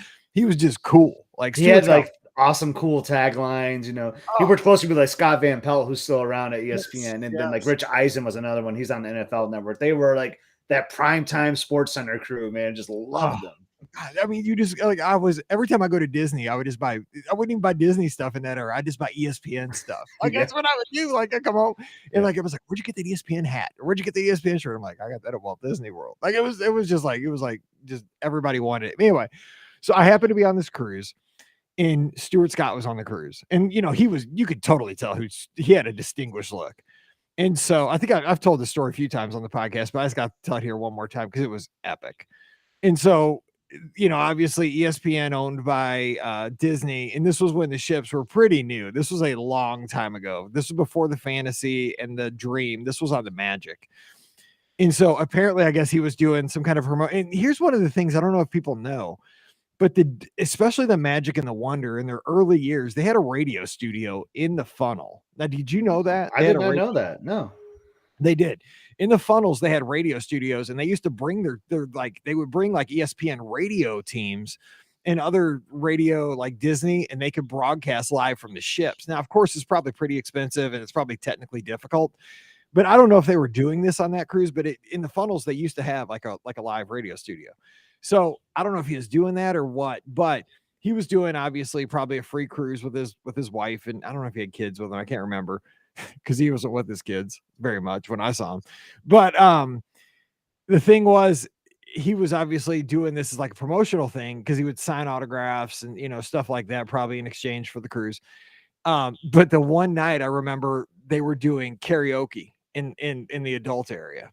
Speaker 2: just cool. Like,
Speaker 1: He
Speaker 2: Stuart
Speaker 1: had
Speaker 2: Scott,
Speaker 1: like awesome, cool taglines. He
Speaker 2: oh,
Speaker 1: worked closely with like Scott Van Pelt, who's still around at
Speaker 2: yes,
Speaker 1: ESPN, and then like
Speaker 2: yes.
Speaker 1: Rich Eisen was another one. He's on the NFL Network. They were like that primetime Sports Center crew, man. Just
Speaker 2: Oh,
Speaker 1: loved them.
Speaker 2: God, I mean, you just like every time I go to Disney, I wouldn't even buy Disney stuff in that era. I just buy ESPN stuff. Like
Speaker 1: Yeah,
Speaker 2: that's what I would do. Like I come home and
Speaker 1: yeah,
Speaker 2: like it was like, where'd you get the ESPN hat? Or where'd you get the ESPN shirt? I'm like, I got that at Walt Disney World. Like it was just everybody wanted it. Anyway, so I happened to be on this cruise and Stuart Scott was on the cruise. And you could totally tell he had a distinguished look. And so I think I've told this story a few times on the podcast, but I just got to tell it here one more time because it was epic. And so obviously ESPN owned by Disney, and this was when the ships were pretty new. This was a long time ago. This was before the Fantasy and the Dream. This was on the Magic. And so apparently, I guess he was doing some kind of remote. And here's one of the things I don't know if people know, but especially the Magic and the Wonder in their early years, they had a radio studio in the funnel. Now, did you know that
Speaker 1: I
Speaker 2: they had
Speaker 1: did
Speaker 2: a
Speaker 1: not
Speaker 2: radio?
Speaker 1: know that. No.
Speaker 2: They did. In the funnels, they had radio studios, and they used to bring they would bring like ESPN radio teams and other radio like Disney, and they could broadcast live from the ships. Now, of course, it's probably pretty expensive and it's probably technically difficult, but I don't know if they were doing this on that cruise. But in the funnels, they used to have like a live radio studio. So I don't know if he was doing that or what, but he was doing obviously probably a free cruise with his wife, and I don't know if he had kids with him. I can't remember because he wasn't with his kids very much when I saw him. But the thing was, he was obviously doing this as like a promotional thing because he would sign autographs and stuff like that, probably in exchange for the cruise. But the one night I remember they were doing karaoke in the adult area.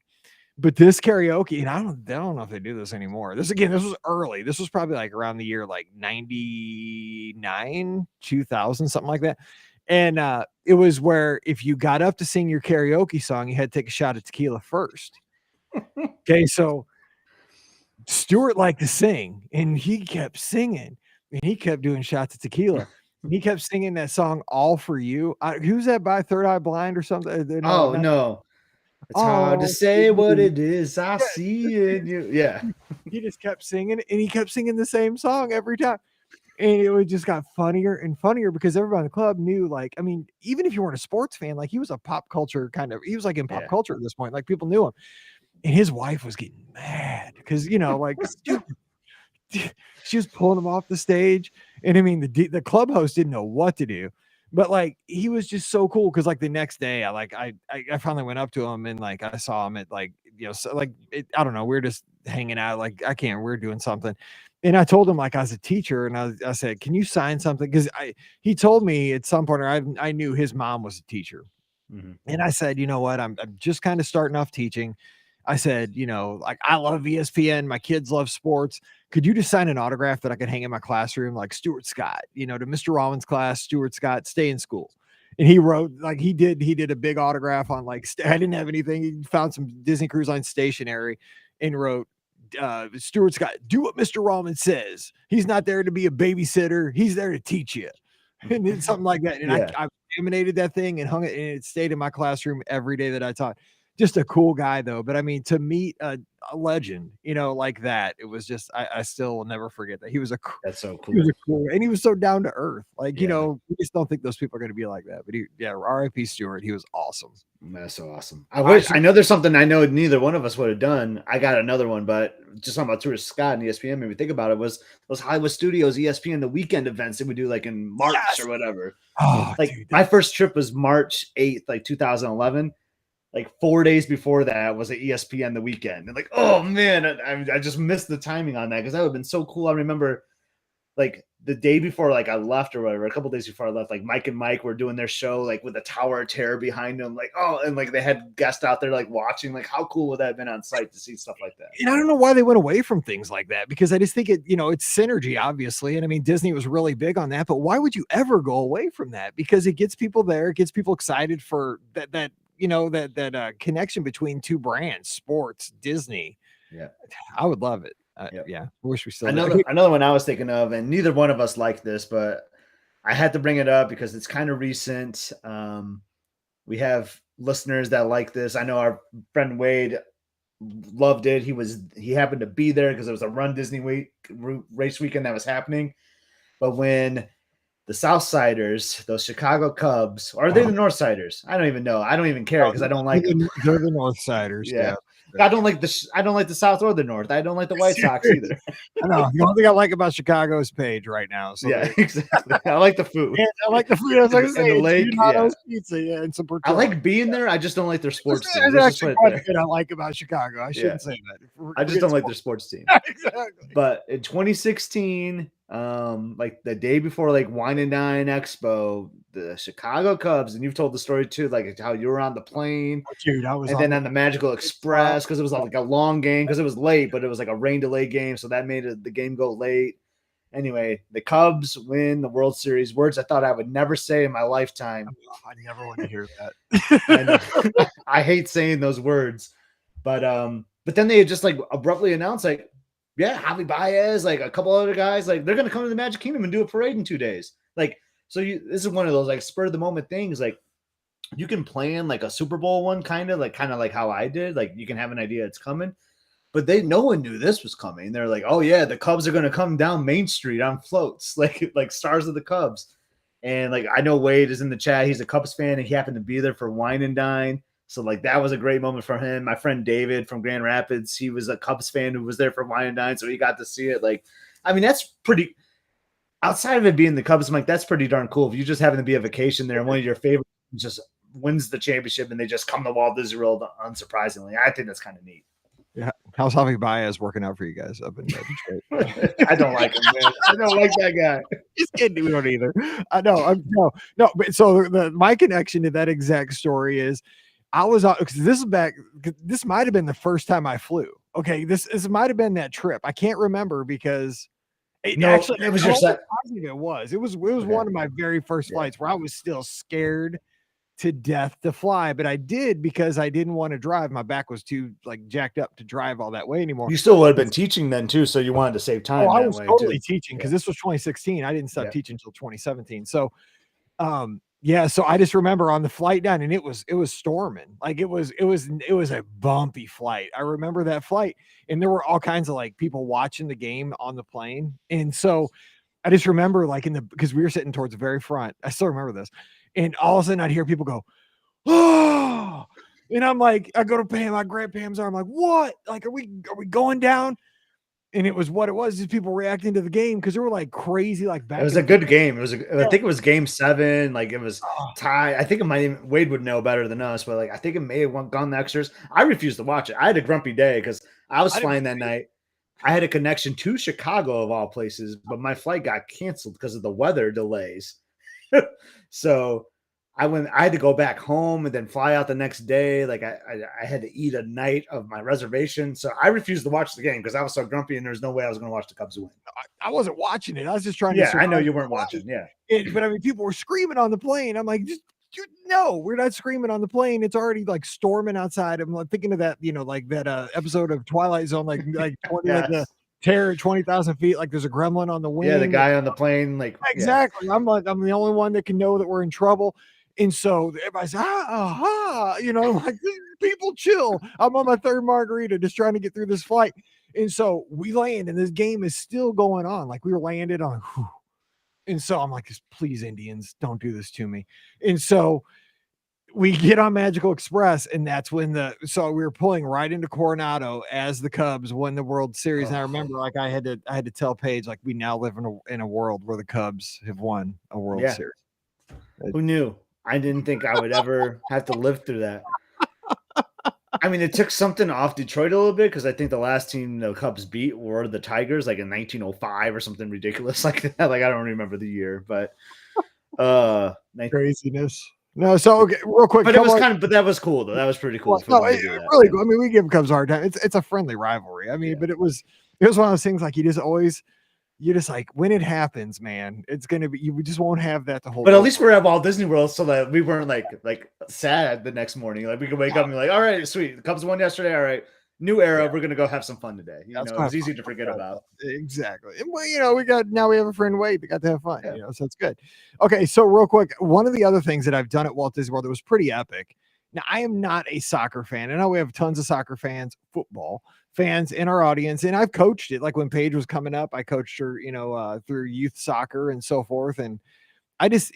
Speaker 2: But this karaoke, and I don't know if they do this anymore. This was early. This was probably like around the year like 99, 2000, something like that. And it was where if you got up to sing your karaoke song, you had to take a shot of tequila first. Okay, so Stuart liked to sing, and he kept singing, and he kept doing shots of tequila. And he kept singing that song "All for You." Who's that by? Third Eye Blind or something? No,
Speaker 1: Oh
Speaker 2: not
Speaker 1: no. It's hard to
Speaker 2: "All for
Speaker 1: say what
Speaker 2: You."
Speaker 1: it is I see in you. Yeah.
Speaker 2: He just kept singing, and he kept singing the same song every time. And it just got funnier and funnier because everybody in the club knew, like, I mean, even if you weren't a sports fan, like he was a pop culture he was like in pop
Speaker 1: Yeah.
Speaker 2: culture at this point, like people knew him. And his wife was getting mad because, like She was pulling him off the stage. And I mean, the club host didn't know what to do. But like he was just so cool because like the next day I finally went up to him and like I saw him at like, you know, so like I don't know, we were just hanging out, like we were doing something. And I told him like I was a teacher and I said, can you sign something? Because he told me at some point, or I knew his mom was a teacher. And I said, you know what, I'm just kind of starting off teaching. I said, you know, like I love ESPN, my kids love sports. Could you just sign an autograph that I could hang in my classroom, like Stuart Scott, you know, to Mr. Rollins' class, Stuart Scott, stay in school. And he wrote like he did a big autograph on like I didn't have anything. He found some Disney Cruise Line stationery and wrote Stuart Scott, do what Mr. Rollins says. He's not there to be a babysitter. He's there to teach you. And then something like that. And I laminated that thing and hung it, and it stayed in my classroom every day that I taught. Just a cool guy though. But I mean, to meet a legend, you know, like that, it was just, I still will never forget that.
Speaker 1: That's so cool.
Speaker 2: He was a cool, and he was so down to earth. Like, you know, we just don't think those people are going to be like that. But R.I.P. Stewart. He was awesome.
Speaker 1: That's so awesome. I know there's something I know neither one of us would have done. I got another one, but just talking about Stuart Scott and ESPN made me think about it, was those Hollywood Studios ESPN, the weekend events that we do like in March or whatever.
Speaker 2: Oh,
Speaker 1: like dude, my first trip was March 8th, like 2011. Like 4 days before that was at ESPN the weekend. And like, oh man, I just missed the timing on that because that would have been so cool. I remember like the day before, like I left or whatever, a couple days before I left, like Mike and Mike were doing their show, like with the Tower of Terror behind them, like, oh, and like they had guests out there like watching. Like, how cool would that have been on site to see stuff like that?
Speaker 2: And I don't know why they went away from things like that, because I just think it, you know, it's synergy, obviously. And I mean, Disney was really big on that, but why would you ever go away from that? Because it gets people there, it gets people excited for that you know, that connection between two brands, sports, Disney.
Speaker 1: Yeah,
Speaker 2: I would love it. Yeah, I wish we still
Speaker 1: another one I was thinking of, and neither one of us like this, but I had to bring it up because it's kind of recent. We have listeners that like this. I know our friend Wade loved it. He happened to be there because it was a Run Disney race weekend that was happening. But when the Southsiders, those Chicago Cubs, or are they the Northsiders? I don't even know. I don't even care because I don't like them.
Speaker 2: They're the Northsiders. Yeah.
Speaker 1: I don't like the South or the North. I don't like the White Sox either.
Speaker 2: I know. The only thing I like about Chicago is Paige right now. So
Speaker 1: yeah, exactly. I like the food.
Speaker 2: Yeah, I like the food. I was like,
Speaker 1: and the lake.
Speaker 2: Pizza, and some
Speaker 1: I like being there. I just don't like their sports team.
Speaker 2: That's actually one thing I like about Chicago. I shouldn't say that.
Speaker 1: I just don't like their sports team.
Speaker 2: Exactly.
Speaker 1: But in 2016, like the day before like Wine and Dine Expo, the Chicago Cubs, and you've told the story too, like how you were on the plane,
Speaker 2: dude. I was,
Speaker 1: and then on the Magical Express because it was like a long game because it was late, but it was like a rain delay game, so that made the game go late. Anyway, the Cubs win the World Series. Words I thought I would never say in my lifetime.
Speaker 2: I never want to hear that.
Speaker 1: I hate saying those words, but then they just like abruptly announced like, yeah, Javi Baez, like a couple other guys, like they're gonna come to the Magic Kingdom and do a parade in 2 days. Like, so this is one of those like spur of the moment things. Like, you can plan like a Super Bowl one, kind of like how I did. Like, you can have an idea it's coming, but no one knew this was coming. They're like, oh yeah, the Cubs are gonna come down Main Street on floats, like stars of the Cubs. And like I know Wade is in the chat. He's a Cubs fan, and he happened to be there for Wine and Dine. So like that was a great moment for him. My friend David from Grand Rapids, he was a Cubs fan who was there for Wine and Dine, so he got to see it. Like, I mean, that's pretty. Outside of it being the Cubs, I'm like, that's pretty darn cool. If you just happen to be a vacation there and one of your favorites just wins the championship and they just come to Walt Disney World unsurprisingly, I think that's kind of neat.
Speaker 2: Yeah, how's Javi Baez working out for you guys up in Detroit?
Speaker 1: I don't like him, man. I don't like that guy.
Speaker 2: Just kidding. We don't either. I know. No. But so my connection to that exact story is, I was on, because this might have been the first time I flew. Okay, this might have been that trip. I can't remember because it was your set. It was okay. One of my very first flights where I was still scared to death to fly, but I did because I didn't want to drive. My back was too like jacked up to drive all that way anymore.
Speaker 1: You still would have been teaching then too, so you wanted to save time.
Speaker 2: I was totally teaching because this was 2016. I didn't stop teaching until 2017. So, so I just remember on the flight down, and it was storming. Like it was a bumpy flight. I remember that flight, and there were all kinds of like people watching the game on the plane, and so I just remember like because we were sitting towards the very front. I still remember this. And all of a sudden I'd hear people go, oh, and I'm like, I go to Pam, I grab Pam's arm, like, what? Like, are we going down? And it was what it was, just people reacting to the game because they were like crazy, like back.
Speaker 1: It was
Speaker 2: and
Speaker 1: a good
Speaker 2: forth.
Speaker 1: game. I think it was game 7. Like it was
Speaker 2: Oh,
Speaker 1: tied. I think it might even Wade would know better than us, but like I think it may have gone the extras. I refused to watch it. I had a grumpy day because I was
Speaker 2: I didn't.
Speaker 1: flying that night. I had a connection to Chicago of all places, but my flight got canceled because of the weather delays. So I had to go back home and then fly out the next day. Like I had to eat a night of my reservation. So I refused to watch the game because I was so grumpy and there's no way I was going to watch the Cubs win.
Speaker 2: I wasn't watching it. I was just trying to
Speaker 1: Yeah, I know
Speaker 2: survive
Speaker 1: you
Speaker 2: the
Speaker 1: weren't watching.
Speaker 2: flight.
Speaker 1: Yeah.
Speaker 2: But I mean, people were screaming on the plane. I'm like, just no, we're not screaming on the plane. It's already like storming outside. I'm like thinking of that, like that episode of Twilight Zone, like 20, like the
Speaker 1: Yes.
Speaker 2: terror at 20,000 feet, like there's a gremlin on the wing.
Speaker 1: Yeah, the guy on the plane, like yeah.
Speaker 2: Exactly. I'm I'm the only one that can know that we're in trouble. And so everybody's like people chill. I'm on my 3rd margarita just trying to get through this flight. And so we land and this game is still going on. Like we were landed on. Whew. And so I'm like, please, Indians, don't do this to me. And so we get on Magical Express, and that's when we were pulling right into Coronado as the Cubs won the World Series. And I remember, like, I had to tell Paige, like, we now live in a world where the Cubs have won a World Series.
Speaker 1: Who knew? I didn't think I would ever have to live through that. I mean, it took something off Detroit a little bit because I think the last team the Cubs beat were the Tigers, like in 1905 or something ridiculous like that. Like I don't remember the year, but
Speaker 2: craziness. No, so okay, real quick.
Speaker 1: But it was but that was cool though. That was pretty cool.
Speaker 2: Well, no, it really cool. I mean, we give Cubs a hard time. It's a friendly rivalry. I mean, but it was one of those things like you just like when it happens, man, it's gonna be you just won't have that the whole.
Speaker 1: But at least we're at Walt Disney World, so that we weren't like sad the next morning. Like we could wake up and be like, all right, sweet, the Cubs won yesterday. All right, new era. We're gonna go have some fun today. You know, it's easy to forget about.
Speaker 2: Exactly. And well, we have a friend Wade that got to have fun. So it's good. Okay, so real quick, one of the other things that I've done at Walt Disney World that was pretty epic. Now, I am not a soccer fan. I know we have tons of soccer fans, football fans in our audience, and I've coached it. Like when Paige was coming up, I coached her, through youth soccer and so forth. And I just,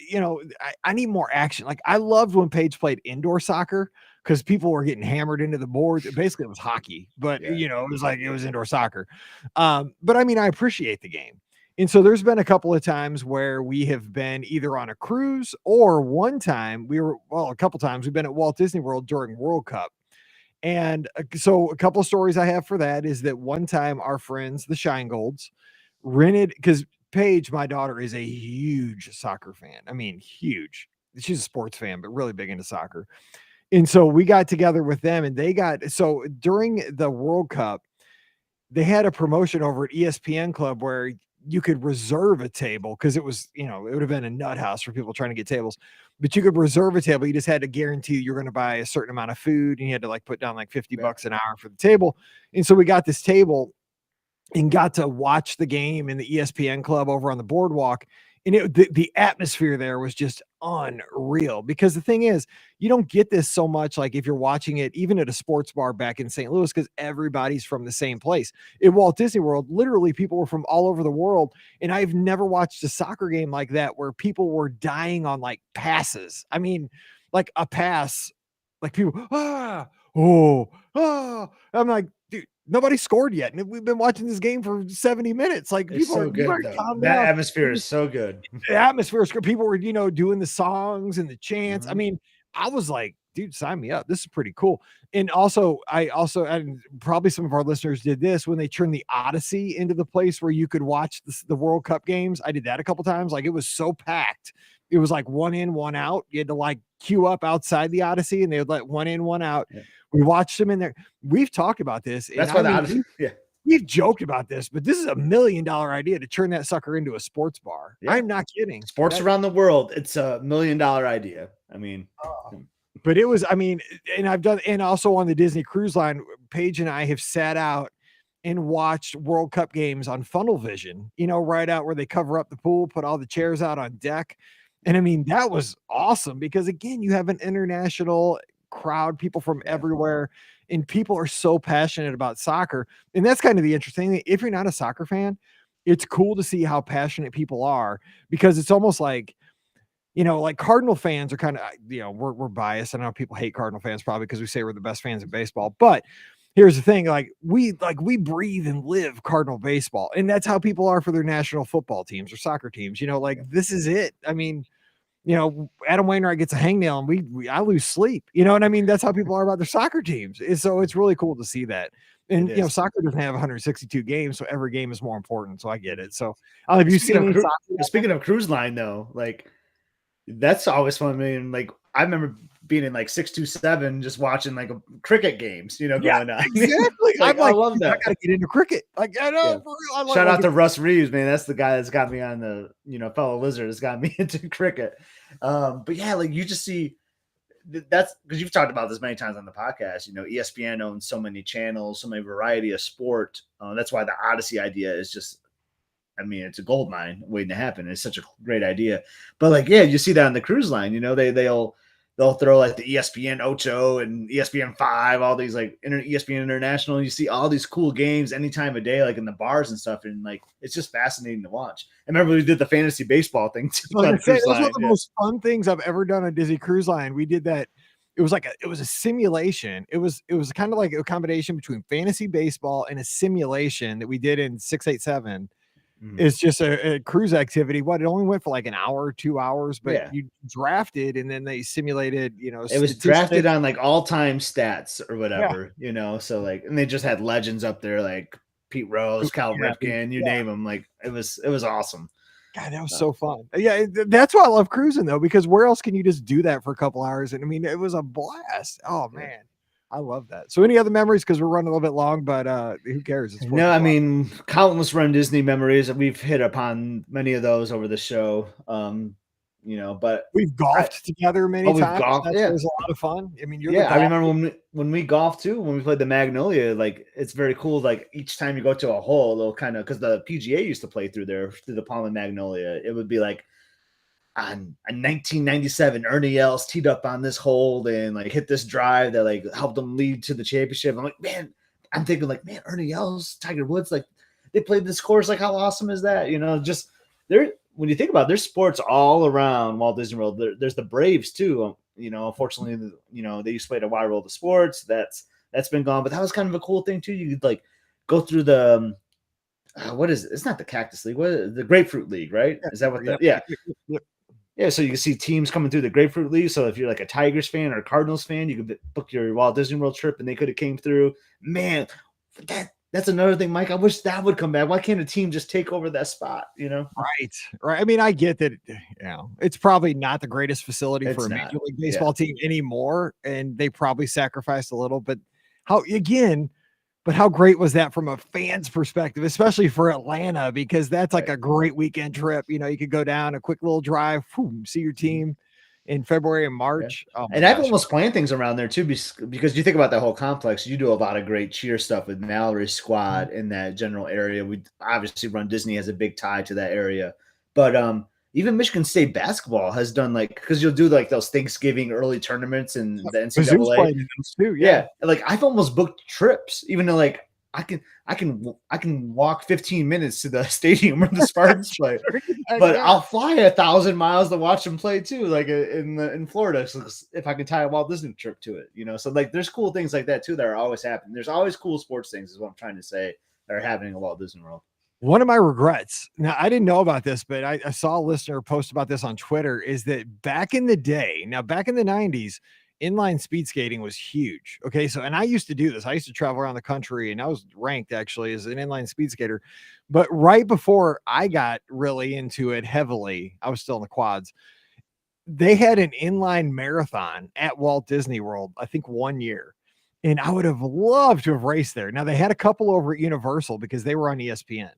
Speaker 2: I need more action. Like I loved when Paige played indoor soccer because people were getting hammered into the boards. Basically, it was hockey, but it was indoor soccer. But I mean, I appreciate the game. And so there's been a couple of times where we have been either on a cruise or one time a couple times we've been at Walt Disney World during World Cup. And so a couple of stories I have for that is that one time our friends, the Shine Golds, rented, because Paige, my daughter, is a huge soccer fan. I mean, huge. She's a sports fan, but really big into soccer. And so we got together with them and so during the World Cup, they had a promotion over at ESPN Club where you could reserve a table because it was, it would have been a nut house for people trying to get tables, but you could reserve a table. You just had to guarantee you're going to buy a certain amount of food and you had to like put down like $50 an hour for the table. And so we got this table and got to watch the game in the ESPN Club over on the boardwalk. And the atmosphere there was just unreal because the thing is, you don't get this so much like if you're watching it even at a sports bar back in St. Louis because everybody's from the same place. At Walt Disney World, literally people were from all over the world. And I've never watched a soccer game like that where people were dying on like passes. I mean, like a pass, like people, I'm like, dude, nobody scored yet. And we've been watching this game for 70 minutes. Like
Speaker 1: it's people so good. That atmosphere is so good.
Speaker 2: The atmosphere is good. People were, doing the songs and the chants. I mean, I was like, dude, sign me up. This is pretty cool. And and probably some of our listeners did this when they turned the Odyssey into the place where you could watch the World Cup games. I did that a couple times. Like it was so packed. It was like one in, one out. You had to like queue up outside the Odyssey and they would let one in, one out. Yeah. We watched them in there. We've talked about this.
Speaker 1: That's why the Odyssey. Yeah.
Speaker 2: We've joked about this, but this is $1 million idea to turn that sucker into a sports bar. Yeah. I'm not kidding.
Speaker 1: Sports around the world. It's $1 million idea. I mean,
Speaker 2: but it was, and I've done, and also on the Disney Cruise Line, Paige and I have sat out and watched World Cup games on Funnel Vision, right out where they cover up the pool, put all the chairs out on deck. And I mean, that was awesome because again, you have an international crowd, people from everywhere, and people are so passionate about soccer. And that's kind of the interesting thing. If you're not a soccer fan, it's cool to see how passionate people are because it's almost like, like Cardinal fans are kind of, we're biased. I know people hate Cardinal fans probably because we say we're the best fans of baseball, but here's the thing, like we breathe and live Cardinal baseball, and that's how people are for their national football teams or soccer teams. Like this is it. I mean, Adam Wainwright gets a hangnail and I lose sleep. You know what I mean? That's how people are about their soccer teams. And so it's really cool to see that. And soccer doesn't have 162 games, so every game is more important. So I get it. So have you seen any soccer?
Speaker 1: Speaking of cruise line though, like that's always fun. I mean, like I remember being in like 627 just watching like cricket games, going on.
Speaker 2: Exactly.
Speaker 1: Like, I love that.
Speaker 2: I gotta get into cricket. Like I know.
Speaker 1: Yeah. Shout out to Russ Reeves, man. That's the guy that's got me on the fellow lizard has got me into cricket. But yeah, like you just see that's because you've talked about this many times on the podcast. ESPN owns so many channels, so many variety of sport. That's why the Odyssey idea is just, I mean, it's a gold mine waiting to happen. It's such a great idea. But like, yeah, you see that on the cruise line. They'll throw like the ESPN Ocho and ESPN 5, all these like ESPN International. You see all these cool games any time of day, like in the bars and stuff. And like, it's just fascinating to watch. I remember we did the fantasy baseball thing too.
Speaker 2: That's one of the most fun things I've ever done on Disney Cruise Line. We did that. It was a simulation. It was kind of like a combination between fantasy baseball and a simulation that we did in 687. It's just a cruise activity. It only went for like an hour, 2 hours, but you drafted and then they simulated,
Speaker 1: it was drafted on like all-time stats or whatever, so like, and they just had legends up there like Pete Rose, Cal Ripken, you name them. Like it was awesome.
Speaker 2: God, that was so fun. Yeah, that's why I love cruising though, because where else can you just do that for a couple hours? And I mean, it was a blast. Oh man. I love that. So any other memories? Because we're running a little bit long, but who cares?
Speaker 1: No, I mean, countless Run Disney memories. We've hit upon many of those over the show. But
Speaker 2: we've golfed together many times. That was a lot of fun. I mean,
Speaker 1: I remember when we golfed too, when we played the Magnolia, like it's very cool. Like each time you go to a hole, they'll kind of, because the PGA used to play through the Palm and Magnolia. It would be like, on 1997, Ernie Els teed up on this hole and like hit this drive that like helped them lead to the championship. I'm like, man, Ernie Els, Tiger Woods, like they played this course. Like how awesome is that? Just there. When you think about it, there's sports all around Walt Disney World. There's the Braves too. Unfortunately, they used to play at a Wide World of Sports. That's been gone, but that was kind of a cool thing too. You could like go through the what is it? It's not the Cactus League. What is it? The Grapefruit League, right? Is that what? Yeah, so you can see teams coming through the Grapefruit League. So if you're like a Tigers fan or a Cardinals fan, you could book your Walt Disney World trip, and they could have came through. Man, that's another thing, Mike. I wish that would come back. Why can't a team just take over that spot?
Speaker 2: Right. I mean, I get that. It's probably not the greatest facility for a Major League Baseball team anymore, and they probably sacrificed a little. But how great was that from a fan's perspective, especially for Atlanta, because that's like a great weekend trip. You could go down a quick little drive, see your team in February and March.
Speaker 1: Yeah. And I've almost planned things around there too, because you think about that whole complex, you do a lot of great cheer stuff with Mallory's squad in that general area. We obviously Run Disney has a big tie to that area, but even Michigan State basketball has done because you'll do like those Thanksgiving early tournaments and the NCAA
Speaker 2: too.
Speaker 1: Yeah. Like I've almost booked trips, even though like I can walk 15 minutes to the stadium where the Spartans play, but I'll fly 1,000 miles to watch them play too. Like in Florida, so if I can tie a Walt Disney trip to it, so like there's cool things like that too that are always happening. There's always cool sports things, is what I'm trying to say, that are happening at Walt Disney World.
Speaker 2: One of my regrets, now I didn't know about this, but I saw a listener post about this on Twitter, is that back in the 90s, inline speed skating was huge. Okay. So, and I used to do this. I used to travel around the country, and I was ranked actually as an inline speed skater. But right before I got really into it heavily, I was still in the quads. They had an inline marathon at Walt Disney World, I think 1 year. And I would have loved to have raced there. Now they had a couple over at Universal because they were on ESPN.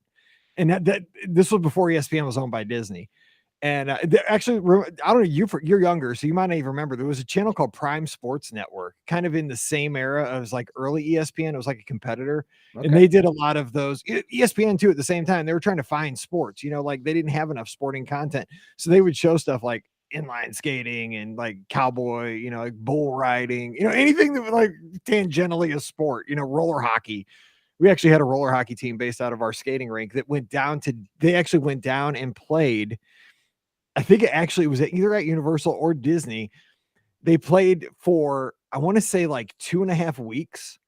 Speaker 2: And this was before ESPN was owned by Disney. And actually, I don't know, you're younger, so you might not even remember. There was a channel called Prime Sports Network, kind of in the same era as like early ESPN. It was like a competitor. Okay. And they did a lot of those. ESPN too, at the same time, they were trying to find sports, like they didn't have enough sporting content. So they would show stuff like inline skating and like cowboy, like bull riding, anything that was like tangentially a sport, roller hockey. We actually had a roller hockey team based out of our skating rink that they actually went down and played. I think it was either at Universal or Disney. They played for, I want to say like 2.5 weeks.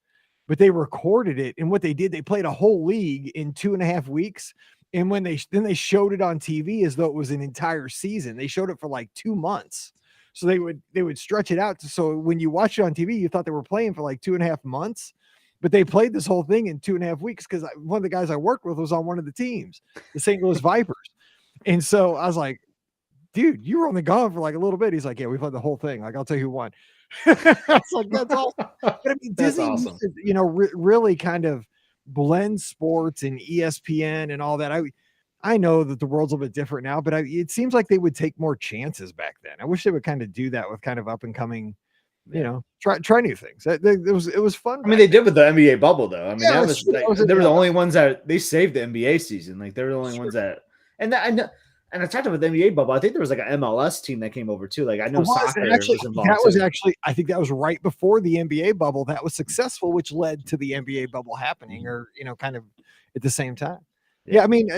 Speaker 2: but they recorded it. And what they did, they played a whole league in 2.5 weeks. And when they showed it on TV as though it was an entire season. They showed it for like 2 months. So they would stretch it out. So when you watch it on TV, you thought they were playing for like 2.5 months, but they played this whole thing in 2.5 weeks because one of the guys I worked with was on one of the teams, the St. Louis Vipers. And so I was like, dude, you were only gone for like a little bit. He's like, yeah, we played the whole thing. Like, I'll tell you who won. It's like, that's awesome. But I mean,
Speaker 1: That's
Speaker 2: Disney,
Speaker 1: awesome.
Speaker 2: really kind of blend sports and ESPN and all that. I know that the world's a little bit different now, but it seems like they would take more chances back then. I wish they would kind of do that with kind of up and coming, try new things. It was fun.
Speaker 1: I mean, they did with the NBA bubble, though. I mean,
Speaker 2: Yeah,
Speaker 1: they were the only ones that they saved the NBA season. Like, they were the only ones that, and I know. And I talked about the NBA bubble. I think there was like an MLS team that came over too. Like, I know soccer was involved.
Speaker 2: I think that was right before the NBA bubble that was successful, which led to the NBA bubble happening, or kind of at the same time. Yeah, I mean,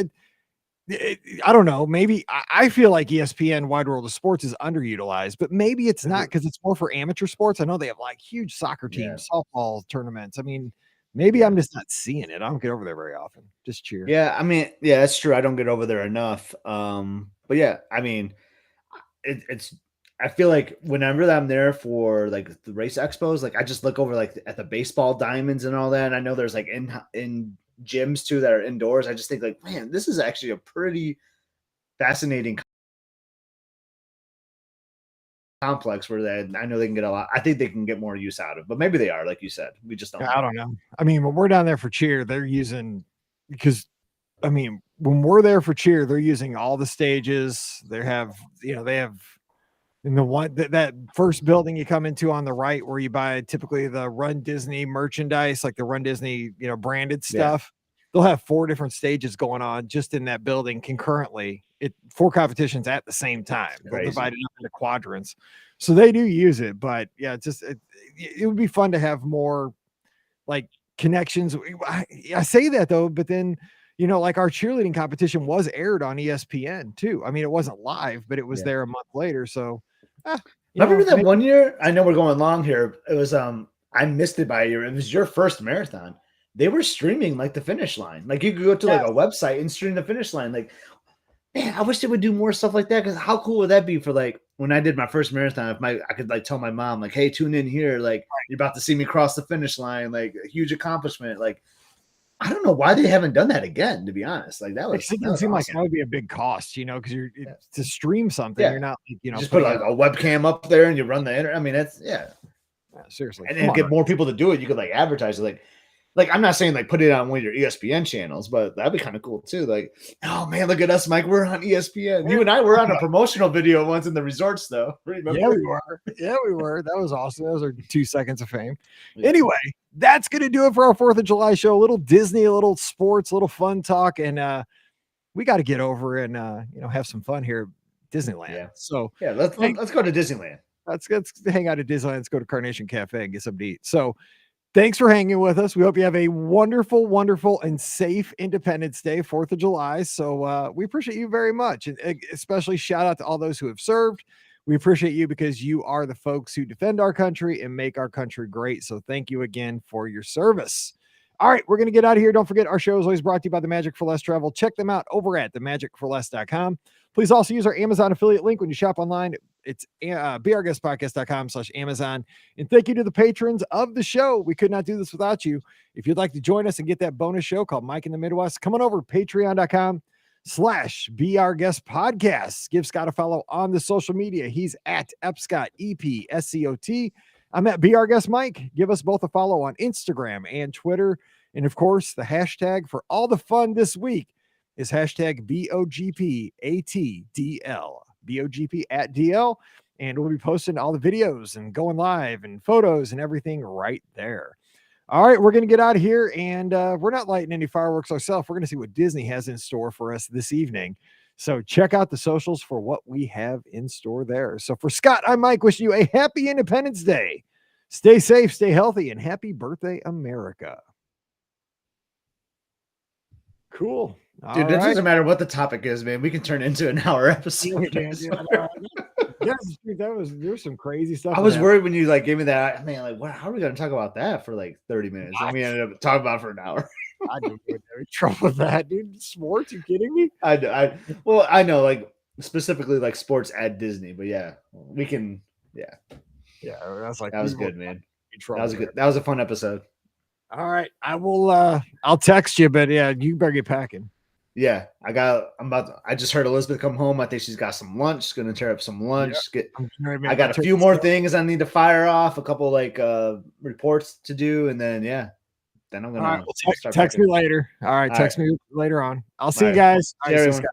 Speaker 2: I don't know. Maybe I feel like ESPN Wide World of Sports is underutilized, but maybe it's not because it's more for amateur sports. I know they have like huge soccer teams, softball tournaments. I mean, maybe I'm just not seeing it. I don't get over there very often. Just cheer.
Speaker 1: Yeah, I mean, yeah, that's true. I don't get over there enough. But yeah, I mean, it's. I feel like whenever I'm there for like the race expos, like I just look over like at the baseball diamonds and all that. And I know there's like in gyms too that are indoors. I just think like, man, this is actually a pretty fascinating complex where I know they can get a lot. I think they can get more use out of, but maybe they are, like you said. We just don't.
Speaker 2: I don't know. I mean, when we're down there for cheer, they're using because. I mean, when we're there for cheer, they're using all the stages. They have in the one that first building you come into on the right where you buy typically the Run Disney merchandise, like the Run Disney, branded stuff. They'll have 4 different stages going on just in that building concurrently. 4 competitions at the same time. They'll divide it up into quadrants. So they do use it, but yeah, it would be fun to have more like connections. I say that though, but then like our cheerleading competition was aired on ESPN too. I mean, it wasn't live, but it was there a month later. So,
Speaker 1: remember that one year? I know we're going long here. It was I missed it by a year. It was your first marathon. They were streaming like the finish line. Like you could go to like a website and stream the finish line. Like, man, I wish they would do more stuff like that. Because how cool would that be for like when I did my first marathon? If I could like tell my mom like, hey, tune in here. Like you're about to see me cross the finish line. Like a huge accomplishment. Like. I don't know why they haven't done that again, to be honest. Like that was.
Speaker 2: It didn't seem like that would be a big cost, because you're to stream something. You're not,
Speaker 1: just put like a webcam up there and you run the internet. I mean, that's
Speaker 2: seriously.
Speaker 1: And then get more people to do it. You could like advertise it, like I'm not saying like put it on one of your ESPN channels, but that'd be kind of cool too. Like, oh man, look at us, Mike. We're on ESPN. You and I were on a promotional video once in the resorts, though. Remember?
Speaker 2: Yeah, we were. Yeah, we were. That was awesome. Those are 2 seconds of fame. Yeah. Anyway, that's gonna do it for our 4th of July show. A little Disney, a little sports, a little fun talk, and we got to get over and have some fun here at Disneyland.
Speaker 1: Yeah.
Speaker 2: So
Speaker 1: let's go to Disneyland.
Speaker 2: Let's hang out at Disneyland. Let's go to Carnation Cafe and get something to eat. So. Thanks for hanging with us. We hope you have a wonderful, wonderful, and safe Independence Day, 4th of July. So we appreciate you very much. And especially shout out to all those who have served. We appreciate you because you are the folks who defend our country and make our country great. So thank you again for your service. All right, we're going to get out of here. Don't forget, our show is always brought to you by the Magic for Less Travel. Check them out over at themagicforless.com. Please also use our Amazon affiliate link when you shop online. It's beourguestpodcast.com/Amazon. And thank you to the patrons of the show. We could not do this without you. If you'd like to join us and get that bonus show called Mike in the Midwest, come on over to patreon.com/beourguestpodcast. Give Scott a follow on the social media. He's at Epscott, EPSCOT. I'm at Be Our Guest Mike. Give us both a follow on Instagram and Twitter. And of course, the hashtag for all the fun this week is hashtag BOGPATDL. BOGP at DL. And we'll be posting all the videos and going live and photos and everything right there. All right, we're going to get out of here, and we're not lighting any fireworks ourselves. We're going to see what Disney has in store for us this evening. So check out the socials for what we have in store there. So for Scott, I'm Mike, wishing you a happy Independence Day. Stay safe, stay healthy, and happy birthday, America. Cool.
Speaker 1: Dude, it doesn't matter what the topic is, man. We can turn it into an hour episode.
Speaker 2: Yes, dude, there's some crazy stuff.
Speaker 1: I was worried when you like gave me that. I mean, like, what? How are we going to talk about that for like 30 minutes? And we ended up talking about it for an hour.
Speaker 2: I didn't get any trouble with that, dude. Sports? You kidding me?
Speaker 1: Well, I know, like specifically like sports at Disney, but yeah, we can. Yeah,
Speaker 2: that's like
Speaker 1: that was good, man.
Speaker 2: That was
Speaker 1: good. That was a fun episode.
Speaker 2: All right, I will. I'll text you, but yeah, you better get packing.
Speaker 1: Yeah, I just heard Elizabeth come home. I think she's got some lunch. She's gonna tear up some lunch. I got a few more things I need to fire off. A couple like reports to do, and then then I'm gonna
Speaker 2: text me later. All right, text me later on. I'll see you guys.
Speaker 1: See everyone.